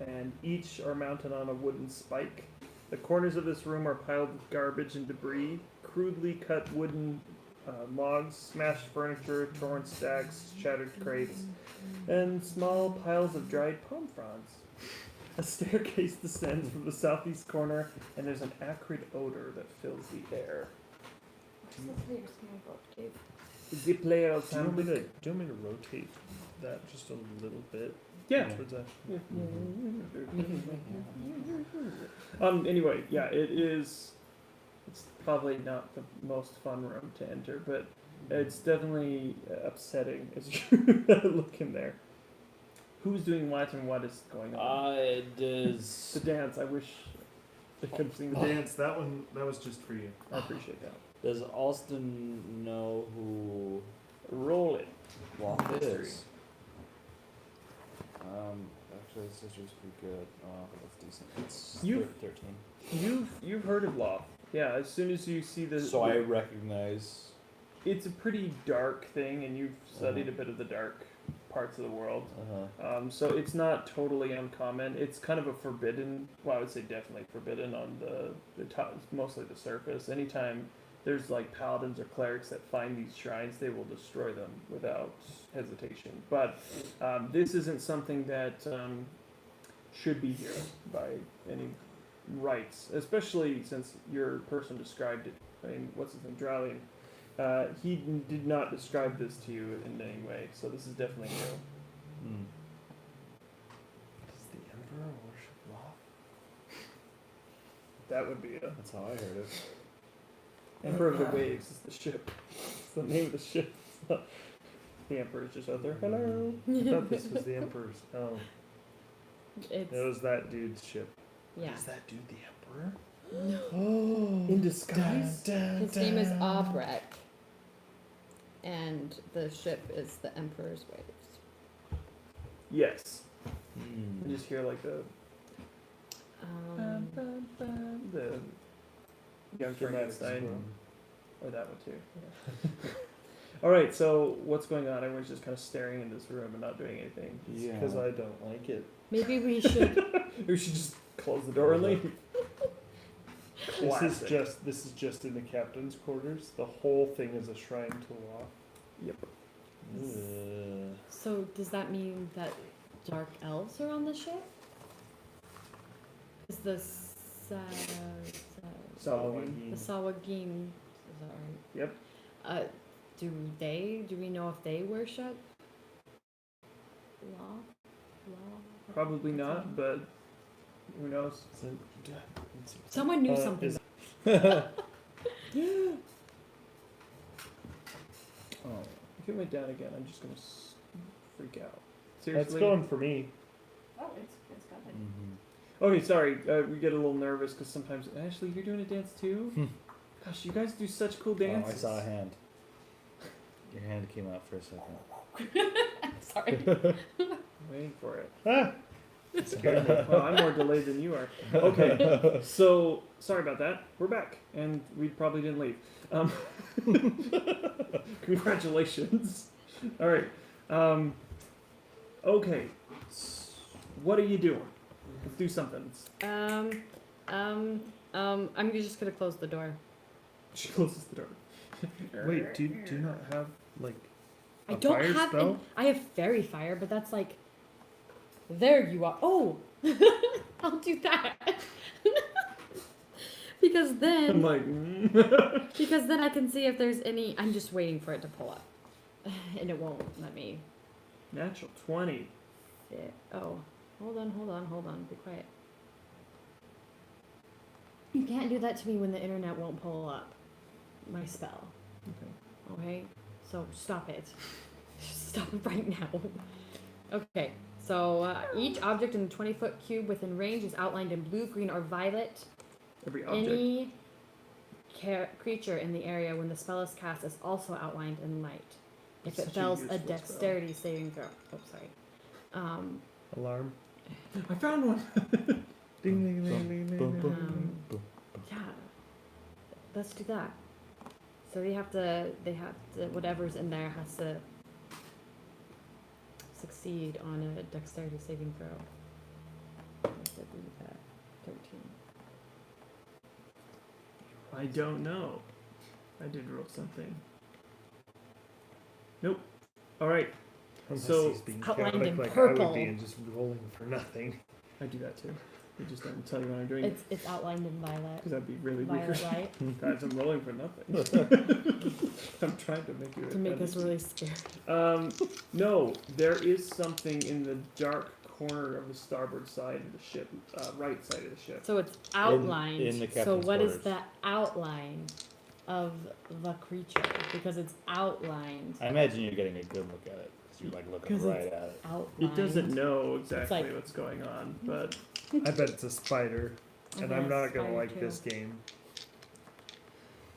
And each are mounted on a wooden spike. The corners of this room are piled with garbage and debris, crudely cut wooden logs, smashed furniture, torn stacks, shattered crates, and small piles of dried palm fronds. A staircase descends from the southeast corner, and there's an acrid odor that fills the air. The player Do you want me to rotate that just a little bit? Yeah. Towards that? Anyway, yeah, it is. It's probably not the most fun room to enter, but it's definitely upsetting as you look in there. Who's doing what and what is going on? Does The dance. I wish they could sing the dance. Dance, that was just for you. I appreciate that. Does Alston know who Roll it. Loth History. is? Actually, this history's pretty good. Oh, that's decent. It's You- 13. You've heard of Loth. Yeah, as soon as you see the. So I recognize. It's a pretty dark thing, and you've studied a bit of the dark parts of the world. So it's not totally uncommon. It's kind of a forbidden. Well, I would say definitely forbidden on the top, mostly the surface. Anytime there's like paladins or clerics that find these shrines, they will destroy them without hesitation. But this isn't something that should be here by any rights, especially since your person described it. I mean, what's his name, Dralian? He did not describe this to you in any way, so this is definitely new. Does the Emperor worship Loth? That would be a That's how I heard it. Emperor of the Waves is the ship. It's the name of the ship. It's not, the Emperor's just out there. Hello. I thought this was the Emperor's. Oh, It's it was that dude's ship. yeah. Is that dude the Emperor? No. Oh, In disguise. His name is Albrecht, and the ship is the Emperor's Waves. Yes. Hmm. You just hear like a The Young Frankenstein, or that one too. Yeah. All right, so what's going on? Everyone's just kind of staring in this room and not doing anything. Yeah. Because I don't like it. Maybe we should. We should just close the door and leave. This is just in the captain's quarters. The whole thing is a shrine to Law. Yep. So does that mean that dark elves are on the ship? Is the Salvage. the Sawagin? Is that right? Yep. Do we know if they worship Law? Probably not, but who knows? Someone knew something. Oh, if it went down again, I'm just gonna freak out. That's Seriously. going for me. Oh, it's coming. Mm-hmm. Okay, sorry. We get a little nervous because sometimes. Ashley, you're doing a dance too. Gosh, you guys do such cool Oh, dances. I saw a hand. Your hand came out for a second. Sorry. I'm waiting for it. Ah! Well, I'm more delayed than you are. Okay, so sorry about that. We're back, and we probably didn't leave. Congratulations. All right. Okay. What are you doing? Let's do something. I'm just gonna close the door. She closes the door. Wait, do you not have, like, I a don't fire have. spell? I have fairy fire, but that's like. There you are. Oh, I'll do that. Because I'm then, like, because then I can see if there's any. I'm just waiting for it to pull up, and it won't let me. natural 20. Fit. Oh, hold on. Be quiet. You can't do that to me when the internet won't pull up my spell. Okay. Okay, so stop it. Stop it right now. Okay, so each object in the 20-foot cube within range is outlined in blue, green, or violet. Every object. Any creature in the area when the spell is cast is also outlined in light. If That's it such a fails a useful dexterity saving throw. Oh, sorry. Alarm? I found one. Ding, ding, ding, ding, ding, ding. Yeah, let's do that. So they have to, whatever's in there has to succeed on a dexterity saving throw. I said we did that. 13. I don't know. I did roll something. Nope. All right. Unless So- he's being Outlined chaotic in like I purple. would be and just rolling for nothing. I do that too. I just don't tell you when I'm doing it It's outlined in violet. because that'd be really weird. Violet light Guys, I'm rolling for nothing. I'm trying to make you. to make us really scared. No, there is something in the dark corner of the starboard side of the ship, right side of the ship. So it's outlined. in the so captain's what is quarters. the outline of the creature? Because it's outlined. I imagine you're getting a good look at it because you're like looking 'Cause right it's at it. Outlined. It doesn't know exactly like- what's going on, but I bet it's a spider, and I'm not gonna Spider like too. this game.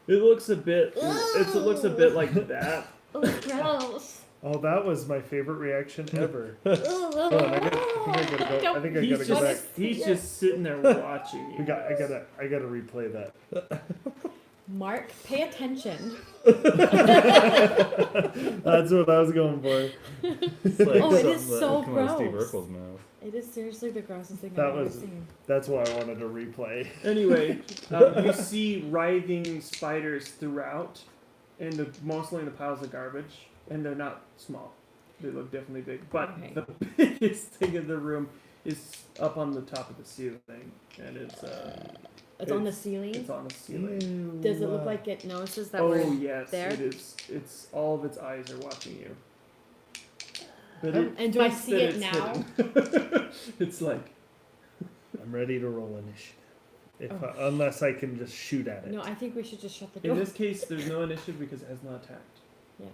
it looks a bit. It looks a bit like that. Oh, gross. Oh, that was my favorite reaction ever. Oh, Hold on, I think I gotta go. I think I He's gotta go back. just, he's just sitting there watching you. I gotta replay that. Mark, pay attention. That's what I was going for. It's like Oh, it something is that so would come out of Steve gross. Urkel's mouth. It is seriously the grossest thing That I've ever was- seen. That's why I wanted to replay. Anyway, you see writhing spiders throughout, and mostly in the piles of garbage, and they're not small. They look definitely big. But Okay. the biggest thing in the room is up on the top of the ceiling, and it's On the ceiling. It's on the ceiling. Does it look like it notices that Oh we're yes, there? it is. It's all of its eyes are watching you. But And do I thinks see that it it's now? hidden. It's like I'm ready to roll initiative. If Oh. unless I can just shoot at it. No, I think we should just shut the in door. this case, there's no initiative because it has not attacked. Yeah.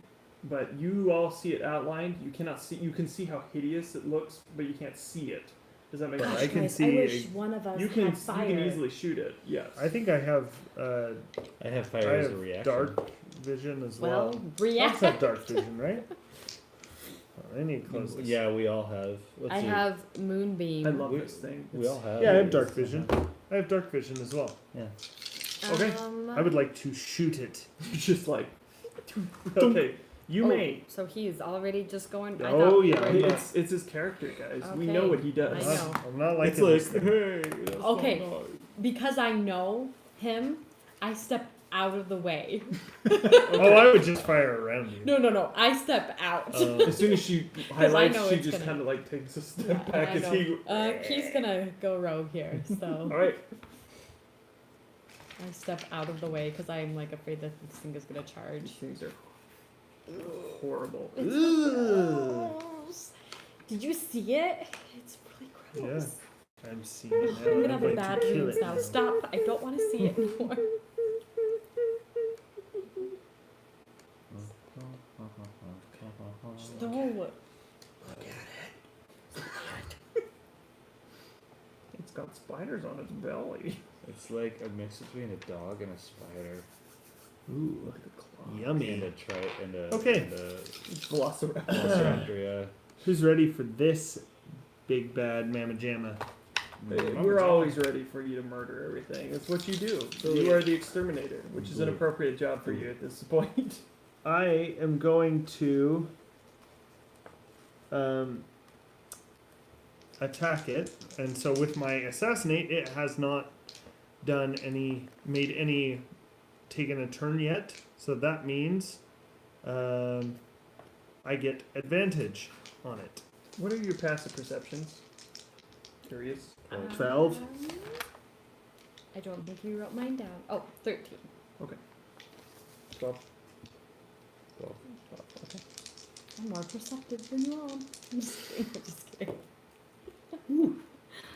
But you all see it outlined. You cannot see. You can see how hideous it looks, but you can't see it. Does that make But sense? I can guys, see I wish a- one of us You can. had fire. You can easily shoot it. Yes. I think I have I have I fire as a have reaction. dark vision as well. Well, Lots react. have dark vision, right? I need to close this. Yeah, we all have. I have Moonbeam. I love this thing. We all have. Yeah, I have dark vision. I have dark vision as well. Yeah. Okay. I would like to shoot it. Just like. Okay, you may. So he's already just going. Oh, yeah. It's his character, guys. We know Okay. what he does. I know. I'm not liking It's like, this. hey. that's Okay. not nice. Because I know him, I step out of the way. Oh, I would just fire around you. No. I step out. As soon as she I highlights, know she it's just gonna- kind of like takes a step Yeah, back I as know. he. He's gonna go rogue here, All so right. I step out of the way because I'm like afraid that this thing is gonna These charge. things are horrible. It's gross. Did you see it? It's really gross. I'm seeing it now. I'm gonna I'm have going bad to kill dreams it now. Stop! I don't want to see it anymore. No. It's got spiders on its belly. It's like a mix between a dog and a spider. Ooh, Look at the claw. And yummy. a Okay. And a Velociraptor. velociraptor, yeah. Who's ready for this big bad mamma jamma? We're always ready for you to murder everything. That's what you do. So you are the exterminator, which is an appropriate job for you at this point. I am going to attack it, and so with my assassinate, it has not taken a turn yet. So that means I get advantage on it. What are your passive perceptions? Curious. 12. I don't think you wrote mine down. Oh, 13. 12. Okay. I'm more perceptive than you all. I'm just kidding. I'm just kidding.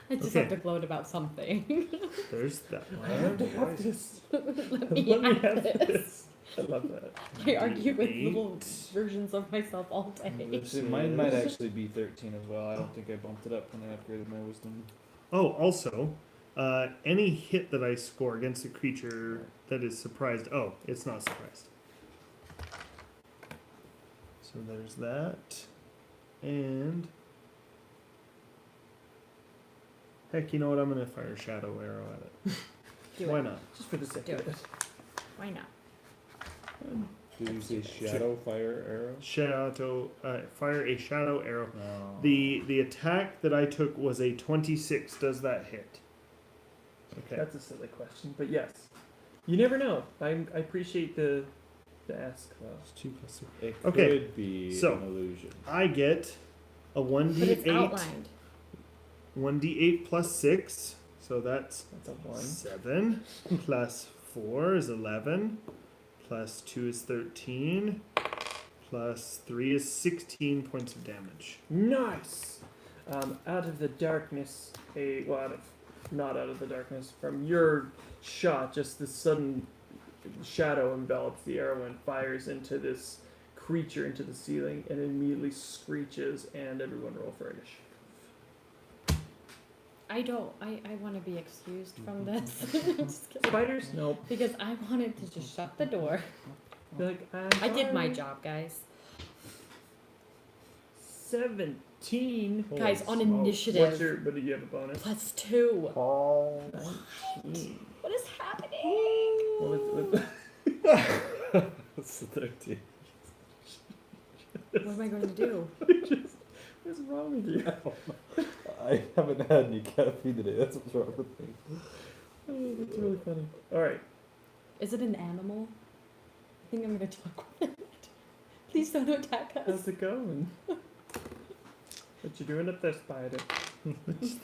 I just Okay. have to gloat about something. There's that I have to one. have this. Let me Let me have have this. this. I love that. I argue with D8. little versions of myself all day. Actually, mine might actually be 13 as well. I don't think I bumped it up when I upgraded my wisdom. Oh, also, any hit that I score against a creature that is surprised. Oh, it's not surprised. So there's that. And. Heck, you know what? I'm going to fire a shadow arrow at it. Do Why it. not? Just for the sake Do of it. it. Why not? Did you say shadow fire arrow? Fire a shadow arrow. No. The attack that I took was a 26. Does that hit? Okay. That's a silly question, but yes. You never know. I appreciate the ask though. It's 2 plus 6. It Okay, could be so- an illusion. I get a But it's 1d8. outlined. 1d8 plus 6. So that's That's a 1. 7 plus 4 is 11 plus 2 is 13 plus 3 is 16 points of damage. Nice. Out of the darkness, not out of the darkness, from your shot, just this sudden shadow envelops the arrow and fires into this creature into the ceiling and immediately screeches. And everyone roll for initiative. I don't. I want to be excused from this. Just kidding. Spiders? Nope. Because I wanted to just shut the door. Be like, I did my sorry. job, guys. 17. Guys, on What's initiative. your? But do you have a bonus? Plus 2. 19. What is happening? What That's the 13. What am I going to do? What's wrong with you? I haven't had any caffeine today. That's what's wrong with me. Oh, that's really funny. All right. Is it an animal? I think I'm going to talk with it. Please don't attack us. How's it going? What you doing up there, spider? Please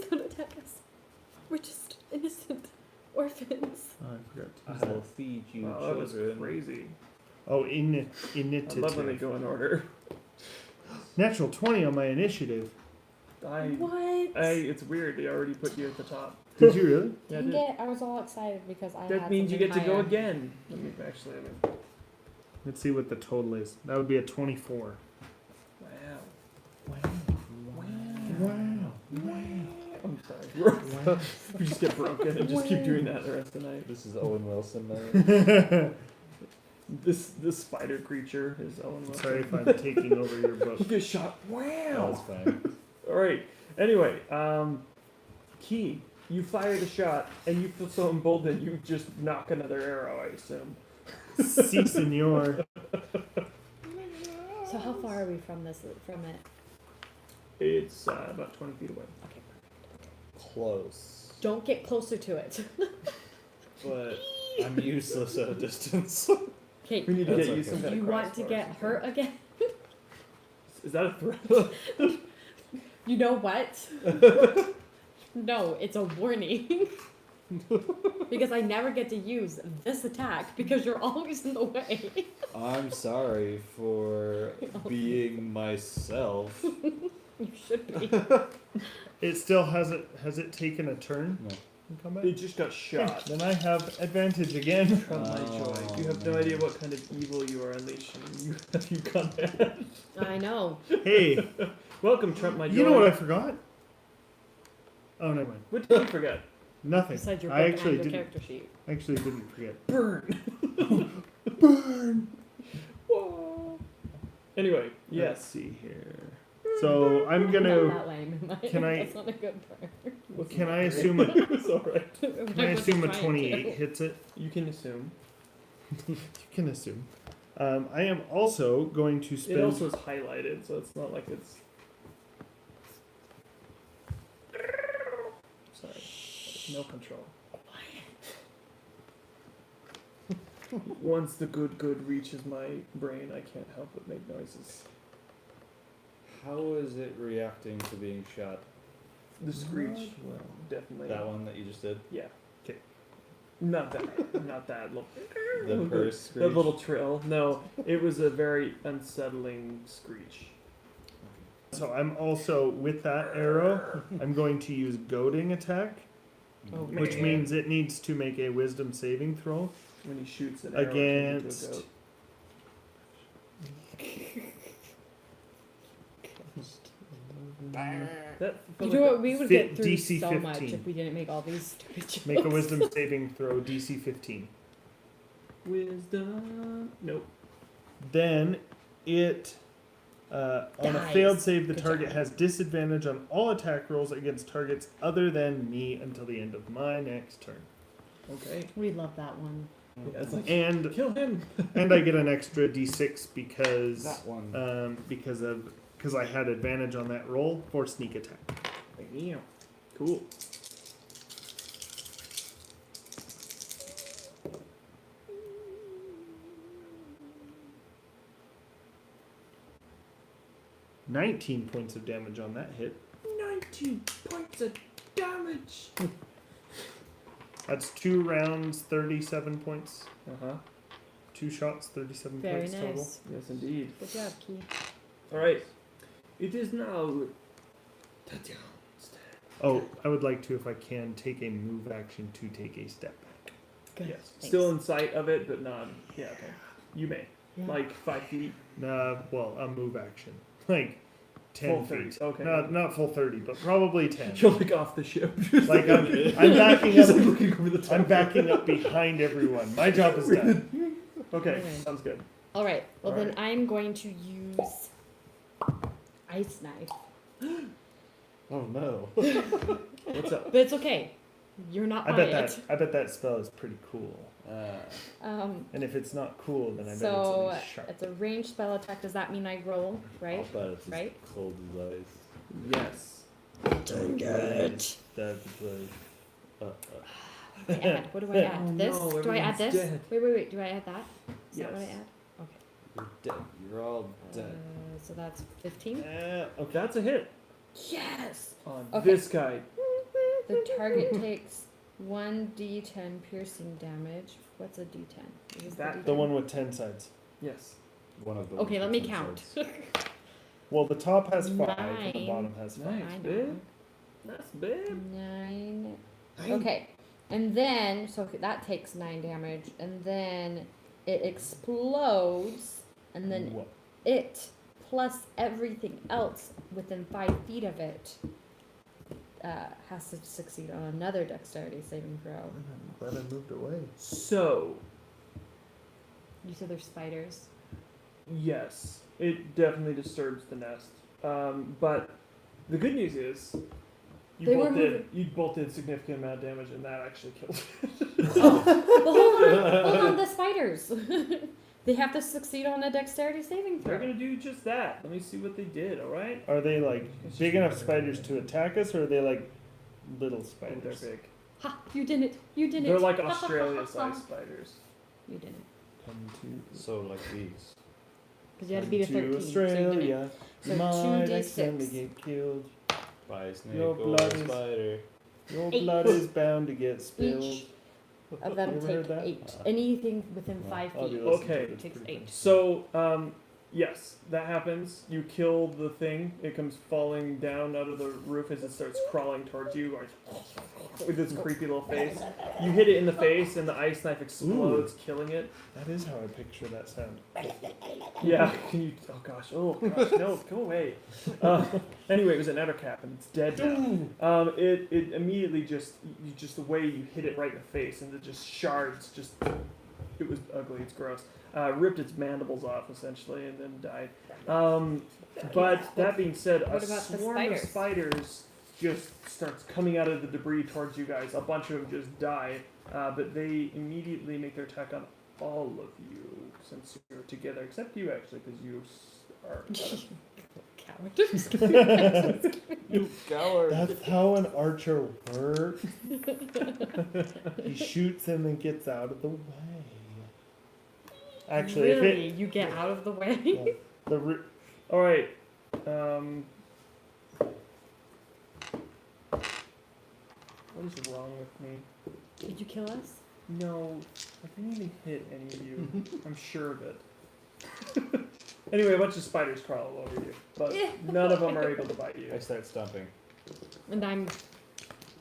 don't attack us. We're just innocent orphans. Oh, I forgot to I use that. will feed you Wow, that was children. crazy. Oh, I love when they initiative. go in order. Natural 20 on my initiative. What? It's weird. They already put you at the top. Did you really? Yeah, I Dang did. it, I was all excited because I had That means you get something to go higher. again. Let me actually. Let's see what the total is. That would be a 24. Wow. Wow. I'm sorry. We just get broken and just keep doing that the rest of the night. This is Owen Wilson night. This spider creature is Owen Wilson. Sorry if I'm taking over your book. You get shot. That Wow. was fine. All right. Anyway, Key, you fired a shot, and you feel so emboldened, you just knock another arrow, I assume. Si, senor. So how far are we from it? It's about 20 feet away. Okay. Close. Don't get closer to it. But I'm useless at a distance. Okay. We need to That's get you okay. some kind You of want to crossbar or get something. hurt again? Is that a threat? You know what? No, it's a warning. Because I never get to use this attack because you're always in the way. I'm sorry for being myself. You should be. It still hasn't. Has it taken a turn No. in combat? It just got shot. Then I have advantage again. Trump my joy. You have no idea what kind of evil you are unleashing. You have you gone mad. I know. Hey, Welcome, Trump my joy. you know what I forgot? Oh, never mind. What did you forget? Nothing. Besides your I book actually and your didn't. character sheet. Actually, didn't forget. Burn. Burn. Whoa. Anyway, Let's yes. see here. So I'm Not gonna. that lame. Can I- That's not a good part. Can I assume a? It's alright. Can I assume a 28 hits it? You can assume. You can assume. I am also going to It spend. also is highlighted, so it's not like it's. Sorry. No control. Once the good reaches my brain, I can't help but make noises. How is it reacting to being shot? The screech, well, definitely. That one that you just did? Yeah. 'Kay. Not that. Not that. The purse The screech? little trill. No, it was a very unsettling screech. So I'm also with that arrow. I'm going to use goading attack, Oh, which Man. means it needs to make a wisdom saving throw When he shoots an arrow into against. a goat. That You felt know like what? We would Fit get through DC so much 15. if we didn't make all these stupid jokes. Make a wisdom saving throw, DC 15. wisdom. Nope. Then it, on a Dies. failed save, the Good target job. has disadvantage on all attack rolls against targets other than me until the end of my next turn. Okay. We love that one. Yeah, it's like And kill him. and I get an extra D6 because That one. because I had advantage on that roll for sneak attack. Yeah. Cool. $19 points of damage on that hit. 19 points of damage. That's 2 rounds, 37 points. Uh huh. 2 shots, 37 Very points total. nice. Yes, indeed. Good job, Key. All right. It is now. Tatiana's turn. Oh, I would like to, if I can, take a move action to take a step back. Good. Yes. Thanks. Still in sight of it, but not. Yeah. Okay. You may. Yeah. Like 5 feet. Well, a move action. Like 10 Full 30. feet. Okay. Not full 30, but probably 10. You're like off the ship. Like I'm backing He's up. like looking over the top. I'm backing up behind everyone. My job is done. Okay. Okay. Sounds good. All right. Well, All then right. I'm going to use ice knife. Oh no. What's up? But it's okay. You're not I by bet it. that spell is pretty cool. Um, And if it's not cool, then I bet so it's sharp. it's a ranged spell attack. Does that mean I roll, right? I'll bet it's as Right? cold as ice. Yes. That's the What do I add? What do I add? Oh, This? no, Do I add everyone's this? dead. Wait. Do I add that? Is that what I Yes. add? You're dead. You're all dead. So that's 15. Okay. That's a hit Yes. on Okay. this guy. The target takes 1d10 piercing damage. What's a d10? Is That- the one with 10 sides. Yes. One of them. Okay, let me count. Well, the top has 5 and the 9. bottom has 5. Nice, I know. babe. That's big. 9. Okay, and then so that takes 9 damage, and then it explodes, and then Whoa. it plus everything else within 5 feet of it has to succeed on another dexterity saving throw. I'm glad I moved away. So, You said there's spiders. Yes, it definitely disturbs the nest. But the good news is, They were you both did significant amount of damage, and that actually killed it. Well, hold on, the spiders. They have to succeed on a dexterity saving They're throw. gonna do just that. Let me see what they did. All right. Are they like big enough spiders to attack us, or are they like little Oh, spiders? they're big. Ha! You didn't. You didn't. They're like Australia-sized spiders. You didn't. Come So like these. Because you had to beat a 13. to So you didn't. Australia. So You might 2d6. accidentally get killed. By a snake Your or blood a is- spider. Your 8. blood is bound to get spilled. Each of You them ever heard take that? 8. Anything within 5 I'll feet be listening to Okay. it, it's takes pretty 8. So, yes, that happens. You kill the thing. It comes falling down out of the roof as it starts crawling towards you, with its creepy little face. You hit it in the face, and the ice knife explodes, killing it. That is how I picture that sound. Yeah. Can you? Oh gosh. No. Go away. Anyway, it was an ettercap, and it's dead now. It immediately just the way you hit it right in the face, and it just shards. It was ugly. It's gross. Ripped its mandibles off essentially, and then died. But that being said, What a about the swarm of spiders just starts coming out of the debris towards you guys. A bunch of them just die, but they immediately make their attack on all of you since you're together, except you actually, because you are. Cowards. You coward. That's how an archer works. He shoots him and gets out of the way. Actually, Really? You get out of the way? if it All right. What is wrong with me? Did you kill us? No, I didn't even hit any of you. I'm sure of it. Anyway, a bunch of spiders crawl all over you, but none of them are able to bite you. I start stomping. And I'm.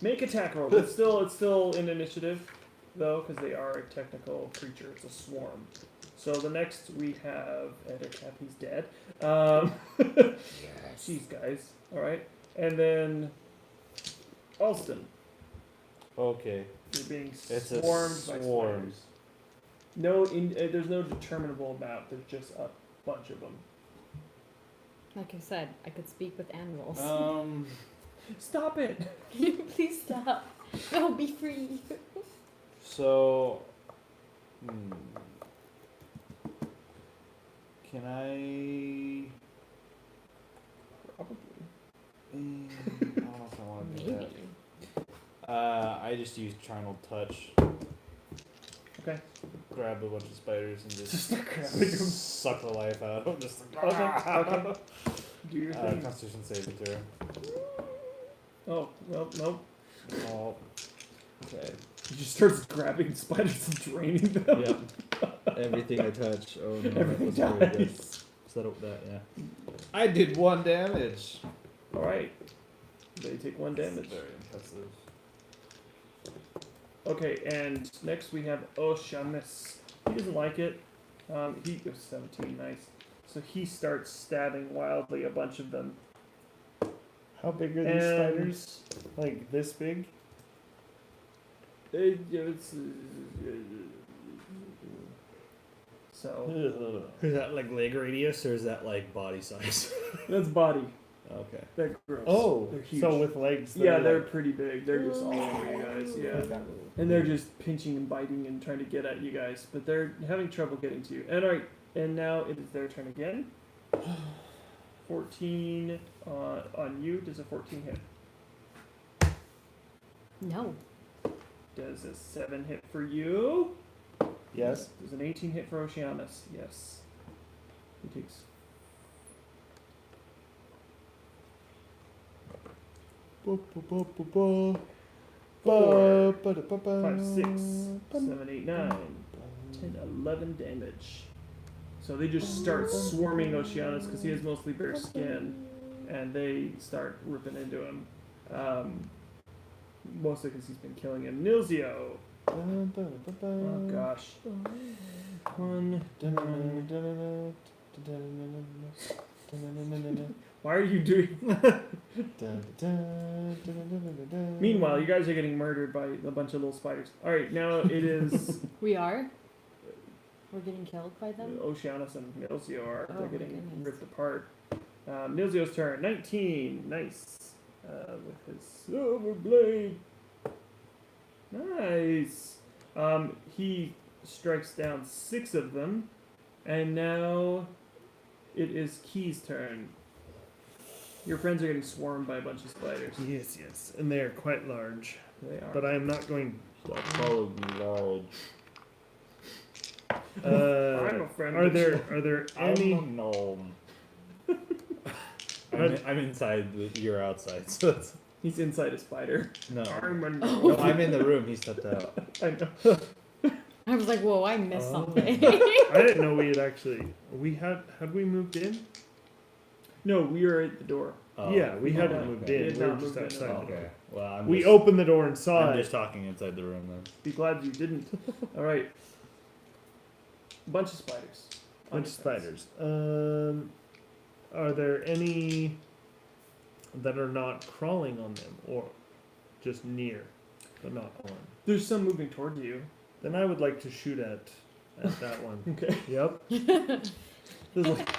Make attack roll. It's still in initiative, though, because they are a technical creature. It's a swarm. So the next we have Ettercap. He's dead. Jeez, guys. All right, and then Alston. Okay. You're being It's a swarmed by swarm. spiders. There's no determinable amount. There's just a bunch of them. Like I said, I could speak with animals. Stop it! Can you please stop? No, be free. So, can I? Probably. I don't know if I want to do Maybe. that. I just use Charnel Touch. Okay. Grab a bunch of spiders and just Just grabbing them. suck the life out of them. Just Okay. Do your thing. Constitution saving throw. Oh, well, nope. Oh, Okay. He just starts grabbing spiders and draining them. Yep. Everything I touch. Oh no, Everything that was very good. dies. Settle that, yeah. I did 1 damage. Alright. They take 1 damage. Very impressive. Okay, and next we have Oshamis. He doesn't like it. He goes 17, nice. So he starts stabbing wildly a bunch of them. how big are these And- spiders? Like this big? So Is that like leg radius or is that like body size? that's body. Okay. They're gross. Oh, they're huge. so with legs. that Yeah, are they're like- pretty big. They're just all over you guys. Yeah, and they're just pinching and biting and trying to get at you guys, but they're having trouble getting to you. And all right, and now it is their turn again. 14 on you. Does a 14 hit? No. Does a 7 hit for you? Yes. Does an 18 hit for Oceanus? Yes. He takes. Four, 4, 5, 6, 7, 8, 9, 10, 11 damage. So they just start swarming Oceanus because he has mostly bare skin, and they start ripping into him. Mostly because he's been killing him. Nilzio. Oh gosh. 1. Why are you doing? Meanwhile, you guys are getting murdered by a bunch of little spiders. All right, now it is. We are? We're getting killed by them? Oceanus and Nilzio are. Oh, They're my getting goodness. ripped apart. Nilzio's turn. 19. Nice. With his silver blade. Nice. He strikes down 6 of them. And now it is Key's turn. Your friends are getting swarmed by a bunch of spiders. Yes. And they are quite large. They are. But I am not going. Stop calling me large. I'm a friend. Are of there any? I'm a gnome. I'm inside. You're outside. So it's, He's inside a spider. no. I'm a No, I'm in the room. He stepped out. I know. I was like, whoa, I missed Oh. something. I didn't know we had actually. Had we moved in? No, we are at the door. Oh. Yeah, we hadn't okay. moved We in. had We were not just moved in at outside. all. the door. Okay. Well, I'm We just, opened the door and saw I'm it. just talking inside the room then. Be glad you didn't. All right. Bunch of spiders. Bunch of spiders. Are there any that are not crawling on them, or just near, but not on? There's some moving toward you. Then I would like to shoot at that one. Okay. Yep. There's like,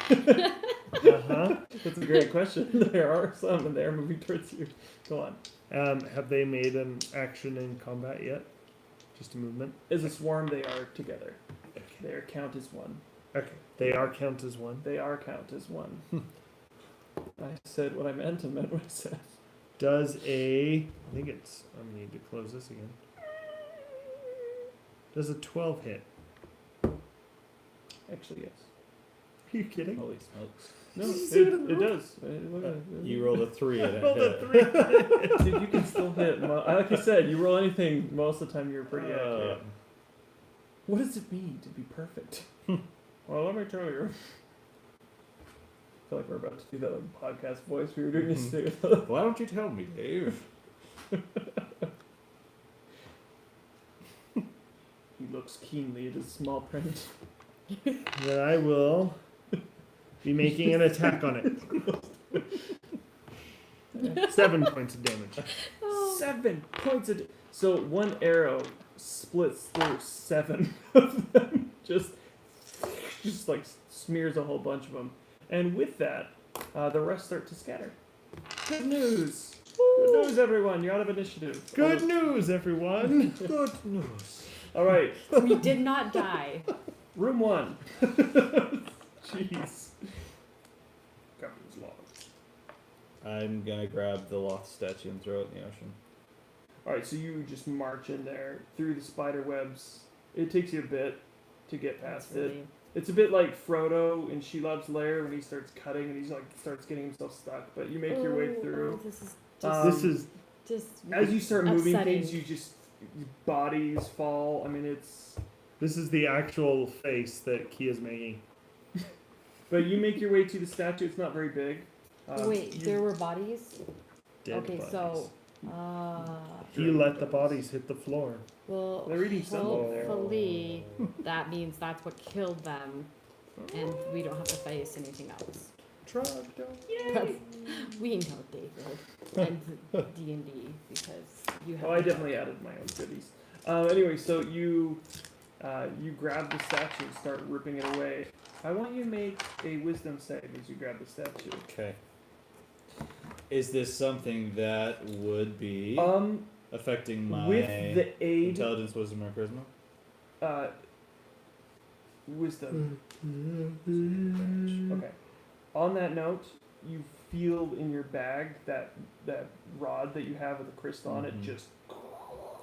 Uh-huh. that's a great question. There are some, and they are moving towards you. Go on. Have they made an action in combat yet? Just a movement? As a swarm, they are together. Their count is 1. Okay. They are count as one. They are count as 1. I said what I meant and meant what I said. Does I think it's, I need to close this again. Does a 12 hit? Actually, yes. Are you kidding? Holy smokes. No, Did you see it in the it room? does. Look at it. You rolled a 3 and it Rolled a hit. 3. Dude, you can still hit. Like I said, you roll anything, most of the time you're pretty accurate. What does it mean to be perfect? Well, let me tell you. I feel like we're about to do that podcast voice. We were doing this together. Why don't you tell me, Dave? He looks keenly at his small print. Then I will be making an attack on it. 7 points of damage. 7 points of. So 1 arrow splits through 7 of them. Just like smears a whole bunch of them. And with that, the rest start to scatter. Good news. Good news, everyone. You're out of initiative. Good news, everyone. Good news. All right. We did not die. Room 1. Jeez. Captain's log. I'm gonna grab the Loth statue and throw it in the ocean. Alright, so you just march in there through the spider webs. It takes you a bit to get past it. It's a bit like Frodo in Shelob's lair when he starts cutting and he's like starts getting himself stuck, but you make your way through. This is This is just As you start moving upsetting. things, you just bodies fall. I mean, it's. the actual face that Key is making. But you make your way to the statue. It's not very big. Wait, you- there were bodies? Dead Okay, bodies. so He let the bodies hit the floor. well They're eating some over there. hopefully that means that's what killed them and we don't have to face anything else. We know David and D&D because you have Oh, I definitely added my own goodies. Anyway, so you grab the statue and start ripping it away. I want you to make a wisdom save as you grab the statue. Okay. Is this something that would be affecting my With the aid, intelligence, wisdom, or charisma? wisdom. Okay. On that note, you feel in your bag that rod that you have with the crystal on it Mhm. just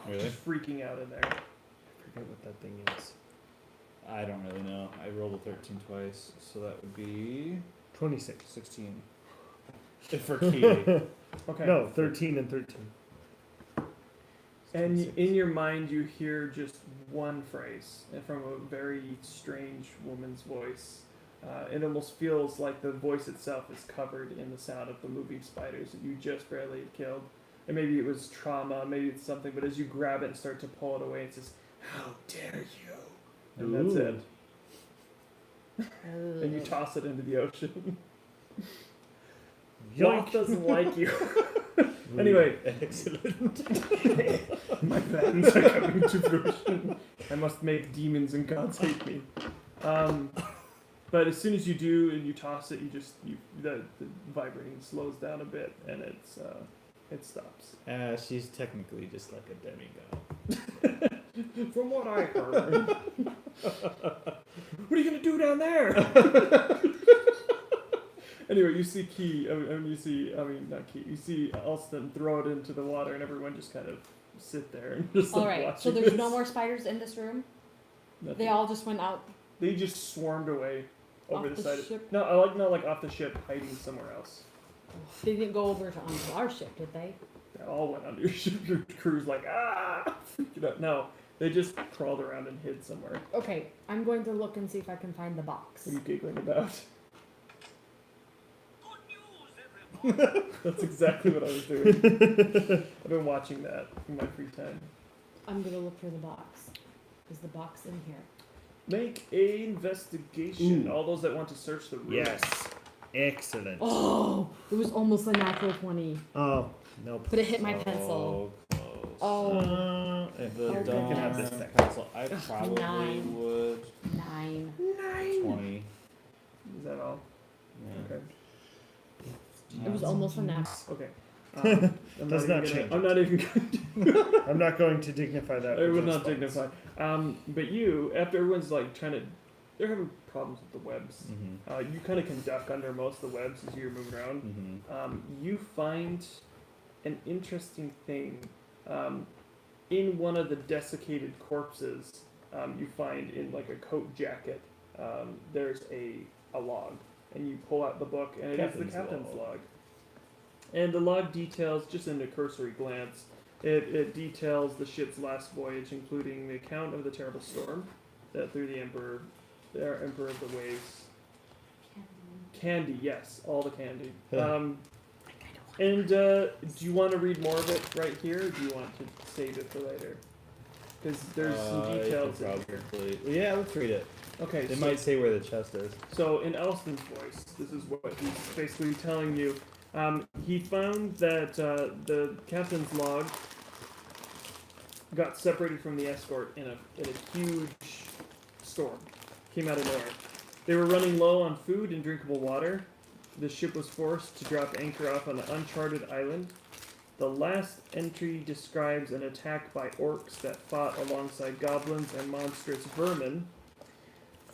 Really? freaking out in there. I forget what that thing is. I don't really know. I rolled a 13 twice, so that would be 26. 16. For Key. Okay. No, 13 and 13. And in your mind, you hear just one phrase from a very strange woman's voice. It almost feels like the voice itself is covered in the sound of the moving spiders that you just barely had killed. And maybe it was trauma, maybe it's something, but as you grab it and start to pull it away, it says, "How dare you!" And that's it. And you toss it into the ocean. Yoink doesn't like you. Anyway. Excellent. My plans are coming to fruition. I must make demons and gods hate me. But as soon as you do and you toss it, the vibrating slows down a bit and it stops. She's technically just like a demigod. From what I heard. What are you gonna do down there? Anyway, you see you see Alston throw it into the water, and everyone just kind of sit there and just All like right. watching So there's this. no more spiders in this room. Nothing. They all just went out. They just swarmed away over Off the the side. ship? Not like off the ship, hiding somewhere else. They didn't go over onto our ship, did they? They all went under your ship. Your crew's like freaking out. No, they just crawled around and hid somewhere. Okay, I'm going to look and see if I can find the box. What are you giggling about? That's exactly what I was doing. I've been watching that in my free time. I'm gonna look for the box. Is the box in here? Make a investigation. Ooh. All those that want to search the room. Yes. Excellent. Oh, it was almost a natural 20, Oh, nope. but it hit my pencil. Close. Oh, The Okay. darn You can have this back. pencil. I Ugh, probably 9. would 9. 20. Is that all? Yeah. Okay. It was almost a nat. Okay. Does not change I'm it. not even going I'm not going to dignify that. I with would a not response. dignify. But you, after everyone's like they're having problems with the webs. Mm-hmm. You kind of can duck under most of the webs as you're moving around. Mm-hmm. You find an interesting thing. In one of the desiccated corpses, you find in like a coat jacket, there's a log. And you pull out the book, and it is the captain's log. And the log details, just in a cursory glance, it details the ship's last voyage, including the account of the terrible storm that threw the Emperor of the Waves. Candy, yes, all the candy. Do you want to read more of it right here, or do you want to save it for later? Because there's some details in here. Probably. Yeah, let's read it. Okay, It so, might say where the chest is. so in Elston's voice, this is what he's basically telling you. He found that the captain's log got separated from the escort in a huge storm. Came out of nowhere. They were running low on food and drinkable water. The ship was forced to drop anchor off on an uncharted island. The last entry describes an attack by orcs that fought alongside goblins and monstrous vermin.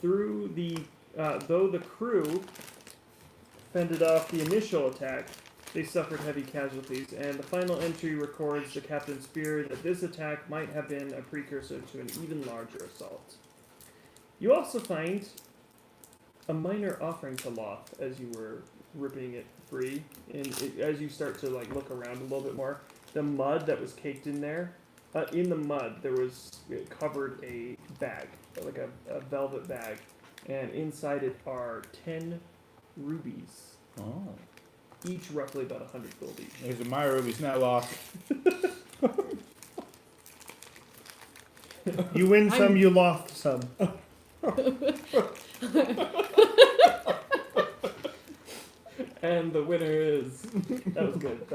Though the crew fended off the initial attack, they suffered heavy casualties, and the final entry records the captain's fear that this attack might have been a precursor to an even larger assault. You also find a minor offering to Loth as you were ripping it free, and as you start to look around a little bit more, the mud that was caked in there, in the mud it covered a bag, like a velvet bag, and inside it are 10 rubies, Oh. each roughly about 100 gold each. These are my rubies, not lost. You win some, you lost some. And the winner is. That was good.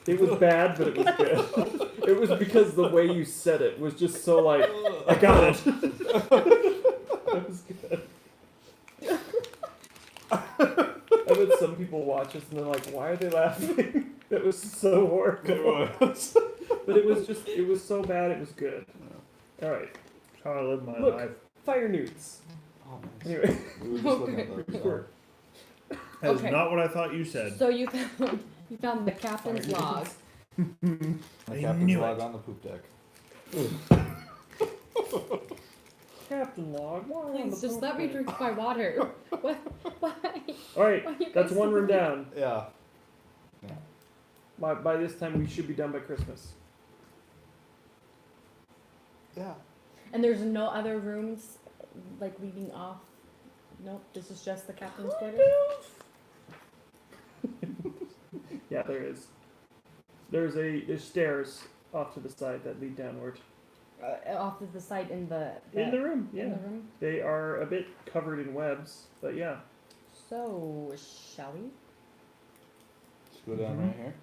It was bad, but it was good. It was because the way you said it was just so like, I got it. That was good. I bet some people watch us and they're like, why are they laughing? That was so horrible. It was. But it was so bad, it was good. Alright. How I live my Look. life. Fire nudes. Oh, nice. Anyway. We were just looking at those. Sure. That is Okay. not what I thought you said. So you found the captain's log. The I captain's knew log it. on the poop deck. Captain Log, why on the Please just let me poop drink my water. What? Why? deck? Alright, Why you that's guys one so room weird? down. Yeah. By this time, we should be done by Christmas. Yeah. And there's no other rooms leading off. Nope, this is just the captain's quarters. Yeah, there is. There's stairs off to the side that lead downward. Off to the side in the room, yeah. in the room. They are a bit covered in webs, but yeah. So shall we? Just go down right here.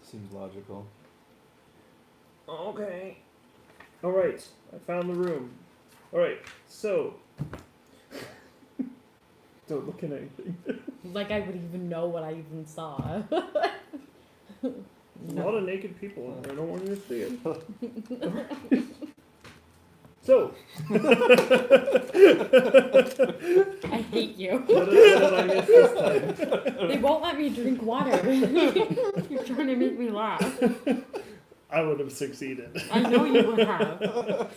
Seems logical. Okay. Alright, I found the room. Alright, so. Don't look at anything. Like I would even know what I even saw. There's a lot of naked people in there. I don't want you to see it. So. I hate you. What did I miss this time? They won't let me drink water. You're trying to make me laugh. I would have succeeded. I know you would have.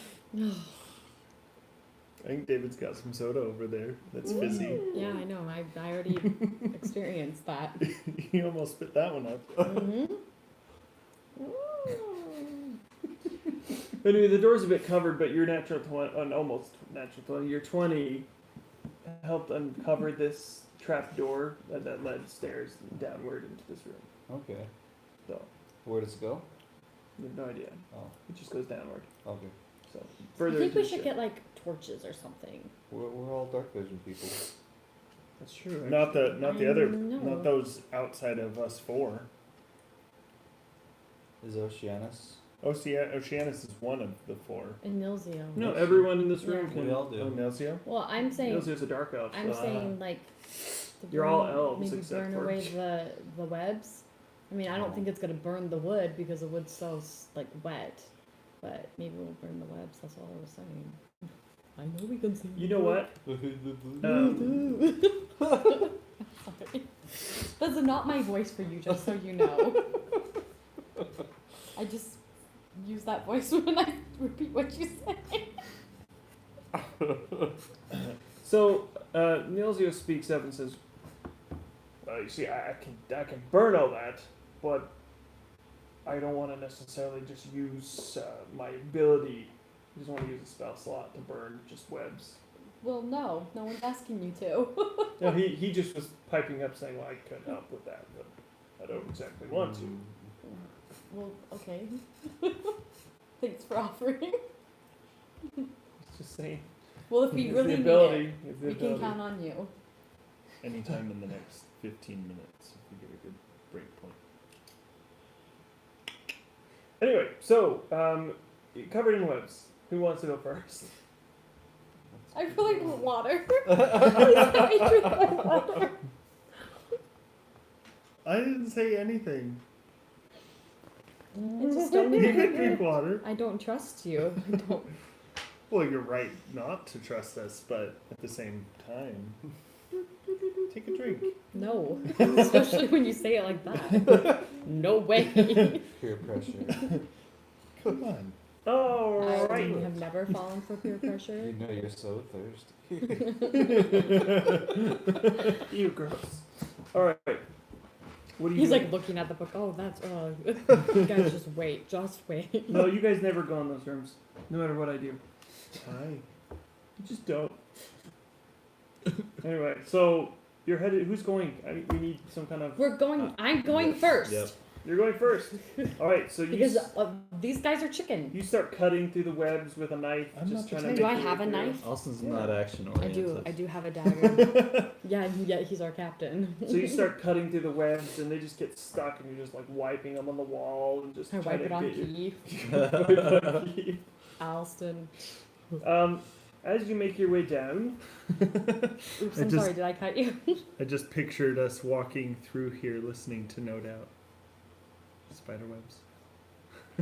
I think David's got some soda over there that's fizzy. Yeah, I know. I already experienced that. He almost spit that one up. Mm-hmm. Anyway, the door's a bit covered, but your natural 20, almost natural 20, your 20 helped uncover this trap door that led stairs downward into this room. Okay. So, Where does it go? you have no idea. Oh, It just goes downward. okay. So, I further think into we the should ship. get like torches or something. We're all dark vision people. That's true. Not the other, No. not those outside of us four. Is Oceanus? Oceanus is one of the four. And Nilzio. No, everyone in this room Yeah. can. We all do. Oh, Nelsia? Well, I'm saying, Nilzio's a dark elf. I'm so- saying like. to You're all burn- elves Maybe except burn for- away the webs. I mean, I don't think it's gonna burn the wood because the wood's so like wet. But maybe we'll burn the webs. That's all I was saying. I know we can see. You know what? Sorry. That's not my voice for you, just so you know. I just use that voice when I repeat what you say. So, Nilzio speaks up and says, "Well, you see, I can burn all that, but I don't want to necessarily just use my ability. I just want to use a spell slot to burn just webs." Well, no one's asking you to. No, he just was piping up saying, "Well, I could help with that, but I don't exactly want to." Well, okay. Thanks for offering. Just saying. Well, if we It's really the need ability. it, It's the we can ability. count on you. Anytime in the next 15 minutes, if we get a good break point. Anyway, so covered in webs. Who wants to go first? I really want water. Please let me drink my water. I didn't say anything. I just don't. You can drink water. I don't trust you. I don't. Well, you're right not to trust us, but at the same time, take a drink. No, especially when you say it like that. No way. Peer pressure. Come on. All I right. have never fallen for peer pressure. You know you're so thirsty. You gross. All right. What do you? He's do? like looking at the book. Oh, that's. You guys just wait. Just wait. No, you guys never go in those rooms, no matter what I do. Hi. You just don't. Anyway, so you're headed. Who's going? We need some kind of. We're going. I'm going first. Yep. You're going first. All right. So you. Because these guys are chicken. You start cutting through the webs with a knife. I'm just not trying to the make Do I your have way a through. knife? Alston's Yeah. not action I oriented. do have a dagger. yeah, he's our captain. So you start cutting through the webs, and they just get stuck, and you're just like wiping them on the wall, and just I trying wipe it to on get your- Keith. Wipe it on Keith. Alston. As you make your way down, Oops, I I'm just- sorry, did I cut you? I just pictured us walking through here listening to No Doubt. Spiderwebs. I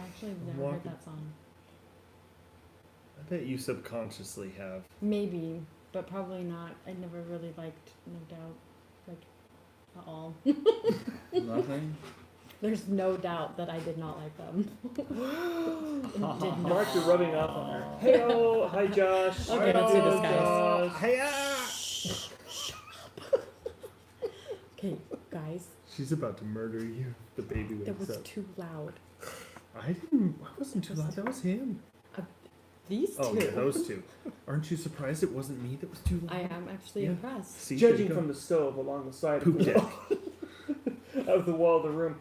actually have never Walking. heard that song. I bet you subconsciously have. Maybe, but probably not. I never really liked No Doubt, like, at all. Nothing. There's no doubt that I did not like them. Did not. Mark, you're rubbing off on her. Hey, hi Josh. Okay, let's do this, Hello, guys. Josh. Okay, guys, She's about to murder you. The baby that wakes was up. too loud. I wasn't too loud. That was him. These Oh two. yeah, those two. Aren't you surprised it wasn't me that was too loud? I am actually Yeah. impressed. See, there you Judging go. from the stove along the side Poop of the, deck. wall, of the wall of the room,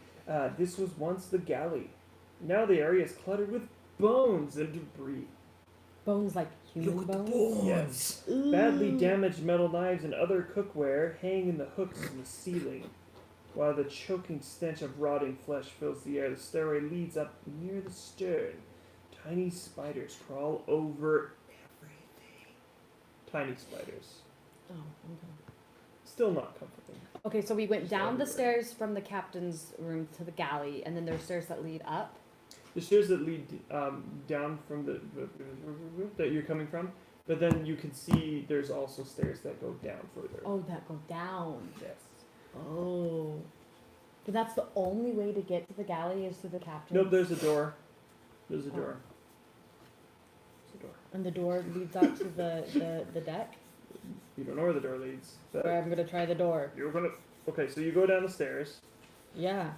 this was once the galley. Now the area is cluttered with bones and debris. Bones like human bones? Yes. Ooh. Badly damaged metal knives and other cookware hang in the hooks in the ceiling. While the choking stench of rotting flesh fills the air, the stairway leads up near the stern to tiny spiders crawl over everything. Tiny spiders. Oh, okay. Still not comforting. Okay, so we went Just down the everywhere. stairs from the captain's room to the galley, and then there's stairs that lead up. The stairs that lead down from the that you're coming from, but then you can see there's also stairs that go down further. Oh, that go down. Yes. Oh. But that's the only way to get to the galley is through the captain's? Nope, there's a door. There's a Oh. door. There's a door. And the door leads out to the deck? You don't know where the door leads. But Where I'm gonna try the door. you're gonna. Okay, so you go down the stairs. Yeah.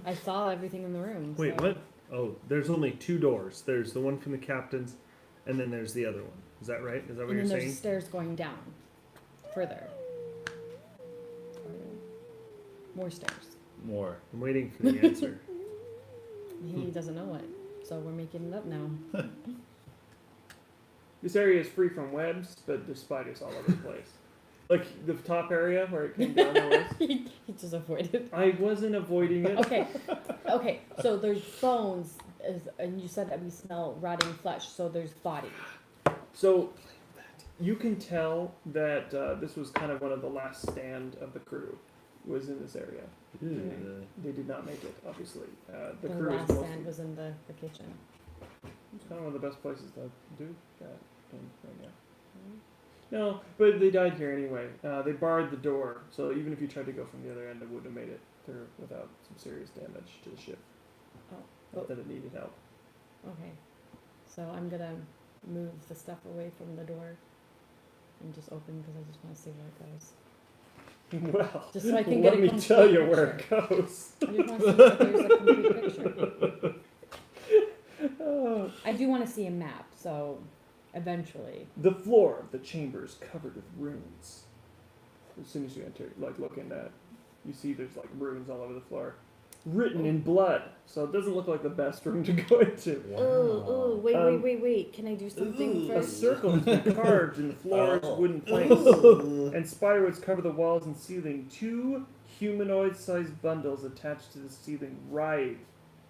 I saw everything in the room. Wait, so- what? Oh, there's only 2 doors. There's the one from the captain's, and then there's the other one. Is that right? Is that what And you're then there's saying? stairs going down. Further. More stairs. More. I'm waiting for the answer. He doesn't know it. So we're making it up now. This area is free from webs, but there's spiders all over the place. Like the top area where it came down the list. he just avoided. I wasn't avoiding it. Okay. Okay. So there's bones, and you said that we smell rotting flesh. So there's body. So you can tell that this was kind of one of the last stand of the crew was in this area. They did not make it, obviously. The The crew last is mostly. stand was in the kitchen. It's kind of one of the best places to do that in right now. No, but they died here anyway. They barred the door, so even if you tried to go from the other end, it wouldn't have made it through without some serious damage to the ship. Oh. Not that it needed help. Okay. So I'm gonna move the stuff away from the door and just open because I just want to see where it goes. Well, Just so I can get let a me complete tell you where it picture. goes. I just want to see if there's a complete picture. Oh. I do want to see a map, so eventually. The floor of the chamber is covered with runes. As soon as you enter, like looking at, you see there's like runes all over the floor, written in blood. So it doesn't look like the best room to go into. Oh, wait, Um, wait. Can I do something A first? circle has been carved in the floor's Oh. wooden planks, and spiderwebs cover the walls and ceiling. 2 humanoid-sized bundles attached to the ceiling writhe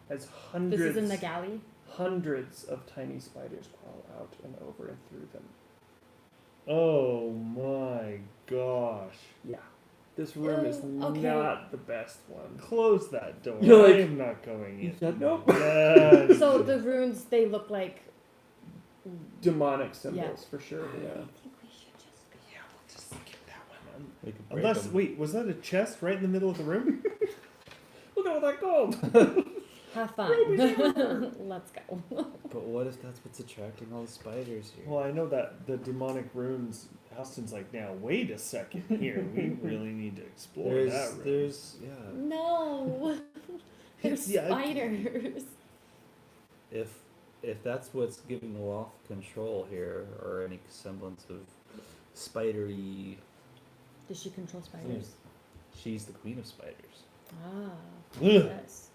as This is in the galley? hundreds of tiny spiders crawl out and over and through them. Oh my gosh. Yeah, this room is Okay. not the best one. Close that door. You're like- I am not going in. said nope. Yes. So the runes, they look like. Demonic symbols for sure. Yeah. I think we should just. We could break Unless, 'em. wait, was that a chest right in the middle of the room? Look at all that gold. Have fun. Let's go. But what if that's what's attracting all the spiders here? Well, I know that the demonic runes. Austin's like, now wait a second here. We really need to explore that room. yeah. No. There's Yeah, spiders. If that's what's giving Loth control here, or any semblance of spidery, Does she control spiders? she's the queen of spiders. Ah. Ugh. Yes.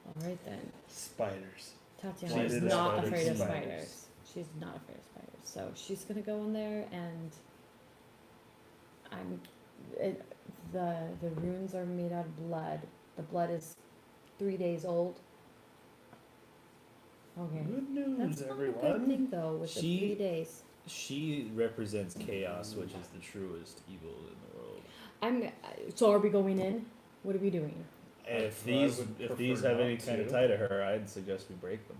All right then. Spiders. Tatiana She's is the not spider afraid of spiders. spiders. She's not afraid of spiders. So she's gonna go in there and the runes are made out of blood. The blood is 3 days old. Okay. Good news, That's not a good everyone. thing though with the She- 3 days. She represents chaos, which is the truest evil in the world. So are we going in? What are we doing? If I these would if prefer these have any not kind of to. tie to her, I'd suggest we break them.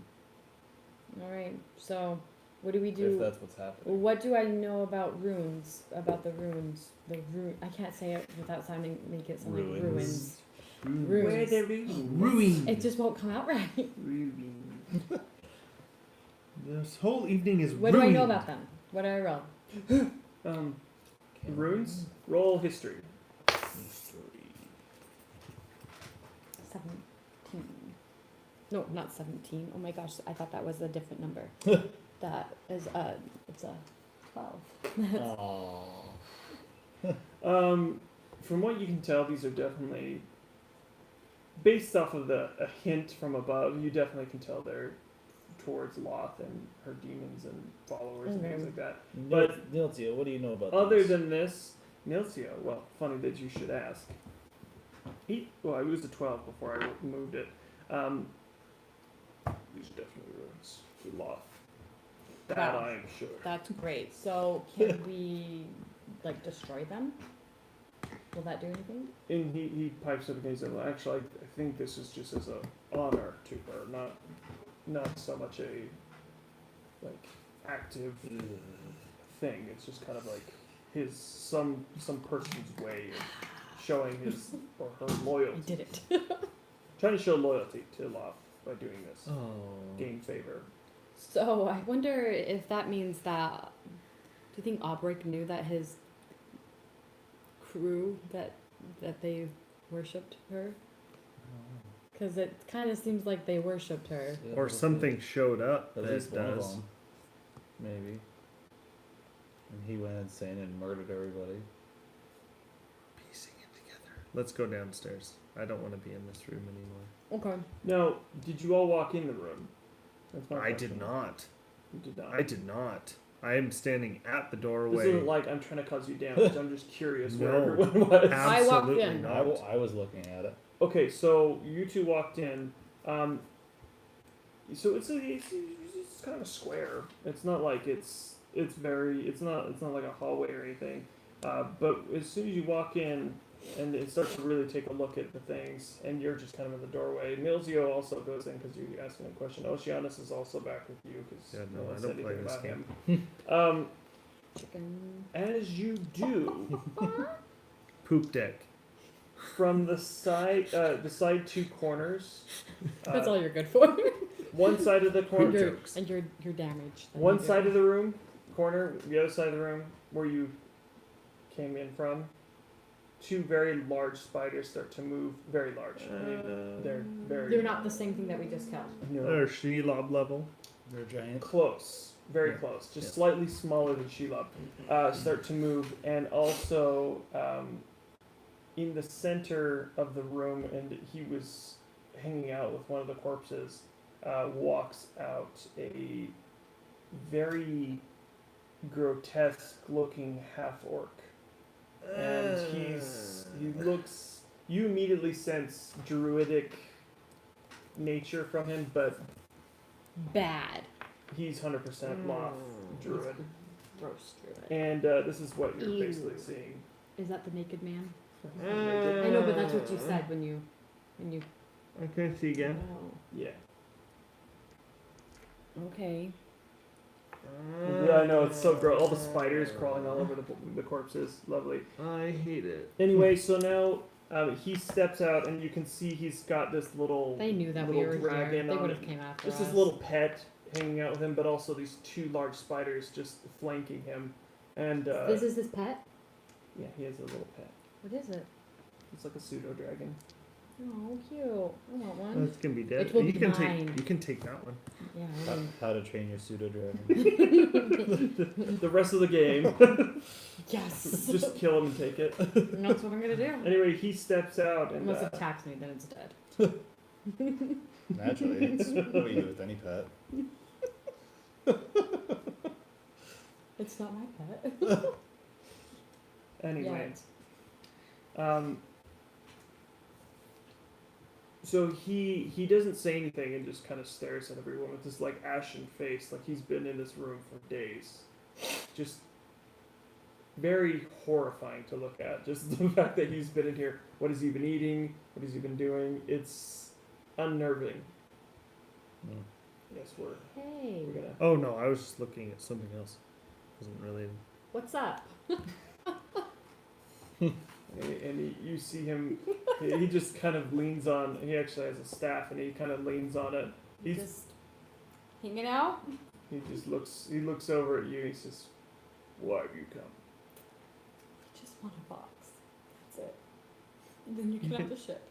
All right. So what do we If do? that's what's happening. What do I know about runes? About the runes? The rune. I can't say it without make it sound like ruins. Ruins. Where the ruins? Ruin. It just won't come out right. Ruins. This whole evening is What do I know ruined. about them? What do I roll? Runes. Roll history. 17. No, not 17. Oh my gosh, I thought that was a different number. That is it's a 12. Aww. From what you can tell, these are definitely based off of a hint from above. You definitely can tell they're towards Loth and her demons and followers and things like that. But- Niltia, what do you know about Other these? than this, Nilcio, well, funny that you should ask. I used a 12 before I moved it. these are definitely ruins. We lost. That Wow. I'm sure. That's great. So can we like destroy them? Will that do anything? And he pipes up and he says, well, actually, I think this is just as a honor to her, not so much a like active thing. It's just kind of like his some person's way of showing his or her I loyalty. did it. Trying to show loyalty to Loth by doing this. Oh. Gain favor. So I wonder if that means that. Do you think Obrick knew that his crew that they worshipped her? Because it kind of seems like they worshipped her. Yeah, Or something showed up At that least one of does. them, maybe. And he went insane and murdered everybody. Piecing it together. Let's go downstairs. I don't want to be in this room anymore. Okay. Now, did you all walk in the room? That's my I question. did not. You did not. I did not. I am standing at the This doorway. isn't like I'm trying to cause you damage. I'm just curious where No. everyone was. I walked Absolutely in. not. I was looking at it. Okay, so you two walked in. So it's kind of a square. It's not like it's not like a hallway or anything. But as soon as you walk in and it starts to really take a look at the things, and you're just kind of in the doorway. Milzio also goes in because you're asking a question. Oceanus is also back with you because Yeah, no no, one I said don't play anything this about game. him. Chicken. As you do, Poop deck. from the side two corners. That's all you're good for. One side of the corner. you're, jokes. and you're damaged. then One you do. side of the room, corner, the other side of the room, where you came in from, two very large spiders start to move. Very large. I mean, they're very. They're not the same thing that we just killed. No. Or Shelob level. They're giant. Close. Very Yeah. close. Just Yes. slightly smaller than Shelob. Start to move, and also in the center of the room, and he was hanging out with one of the corpses. Walks out a very grotesque-looking half-orc. And he looks, you immediately sense druidic nature from him, but Bad. he's 100% Loth druid. Gross druid. And this is what you're Ew. basically seeing. Is that the naked man? I I know, but that's what you said when you I can see again. Oh, Yeah. okay. Yeah, I know, it's so gross. All the spiders crawling all over the corpses. Lovely. I hate it. Anyway, so now he steps out, and you can see he's got this little They knew that we little were here. dragon They on would it. have came after Just us. this little pet hanging out with him, but also these two large spiders just flanking him. And This is his pet. yeah, he has a little pet. What is it? It's like a pseudo dragon. Oh, cute. I want one. That's gonna be dead. It will you be can mine. take. You can take that one. Yeah. I mean, How to train your pseudo dragon. The rest of the game, yes. just kill him and take it. And that's what I'm gonna do. Anyway, he steps out and Unless it attacks me, then it's dead. Naturally, it's what you do with any pet. It's not my pet. anyway. Yet. So he doesn't say anything and just kind of stares at everyone with this like ashen face, like he's been in this room for days. Just very horrifying to look at. Just the fact that he's been in here. What has he been eating? What has he been doing? It's unnerving. Mm. Yes, Hey, we're gonna. Oh no, I was just looking at something else. Wasn't really. what's up? And you see him. He just kind of leans on. He actually has a staff, and he kind of leans on it. He's Just hanging out? he just looks. He looks over at you. And he says, "Why have you come?" Just want a box. That's it. And then you can have the ship.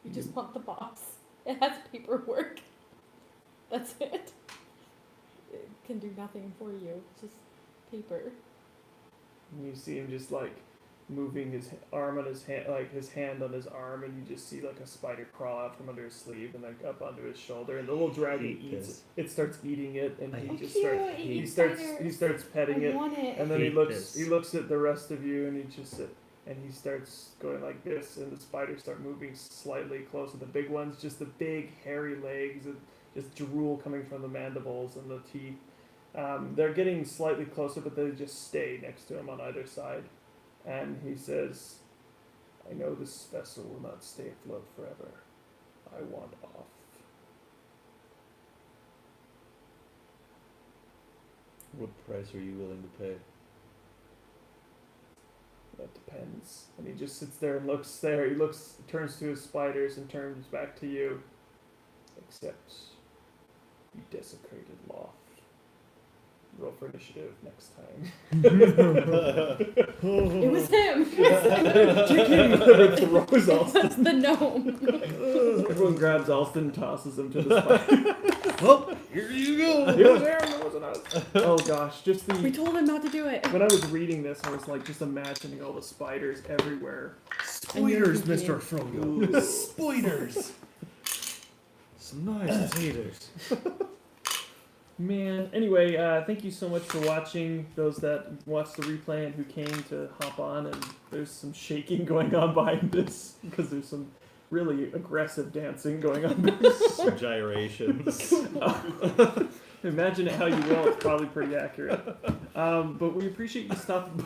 You just want the box. It has paperwork. That's it. It can do nothing for you. Just paper. And you see him just like moving his arm on his hand, like his hand on his arm, and you just see like a spider crawl out from under his sleeve and like up onto his shoulder, and the little dragon Hate eats this. it. It starts eating it, and he Oh, just cute. starts. It He eats starts. spiders. He starts petting I it, want it. and then he Hate looks. this. He looks at the rest of you, and he just and he starts going like this, and the spiders start moving slightly closer. The big ones, just the big hairy legs, and just drool coming from the mandibles and the teeth. They're getting slightly closer, but they just stay next to him on either side. And he says, I know this vessel will not stay afloat forever. I want off. What price are you willing to pay? That depends. And he just sits there and looks there. He turns to his spiders and turns back to you. Except you desecrated Loft. Roll for initiative next time. It was him. Throws Alston. That's the gnome. Everyone grabs Alston and tosses him to the spider. Well, here you go. It was him, it wasn't us. Oh gosh, just We the. told him not to do it. When I was reading this, I was like just imagining all the spiders everywhere. Spoilers, Mr. Frodo. Spoilers. Some nice taters. Man, anyway, thank you so much for watching. Those that watched the replay and who came to hop on, and there's some shaking going on behind us because there's some really aggressive dancing going on. Some gyrations. Imagine it how you will, it's probably pretty accurate. But we appreciate you stopping.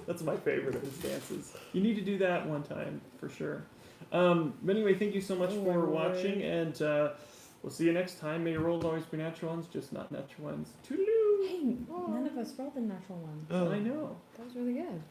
That's my favorite of his dances. You need to do that one time, for sure. But anyway, thank you so much for watching, and we'll see you next time. May your rolls always be natural ones, just not natural ones. Toodaloo! Hey, none of us rolled the natural one. I know. That was really good.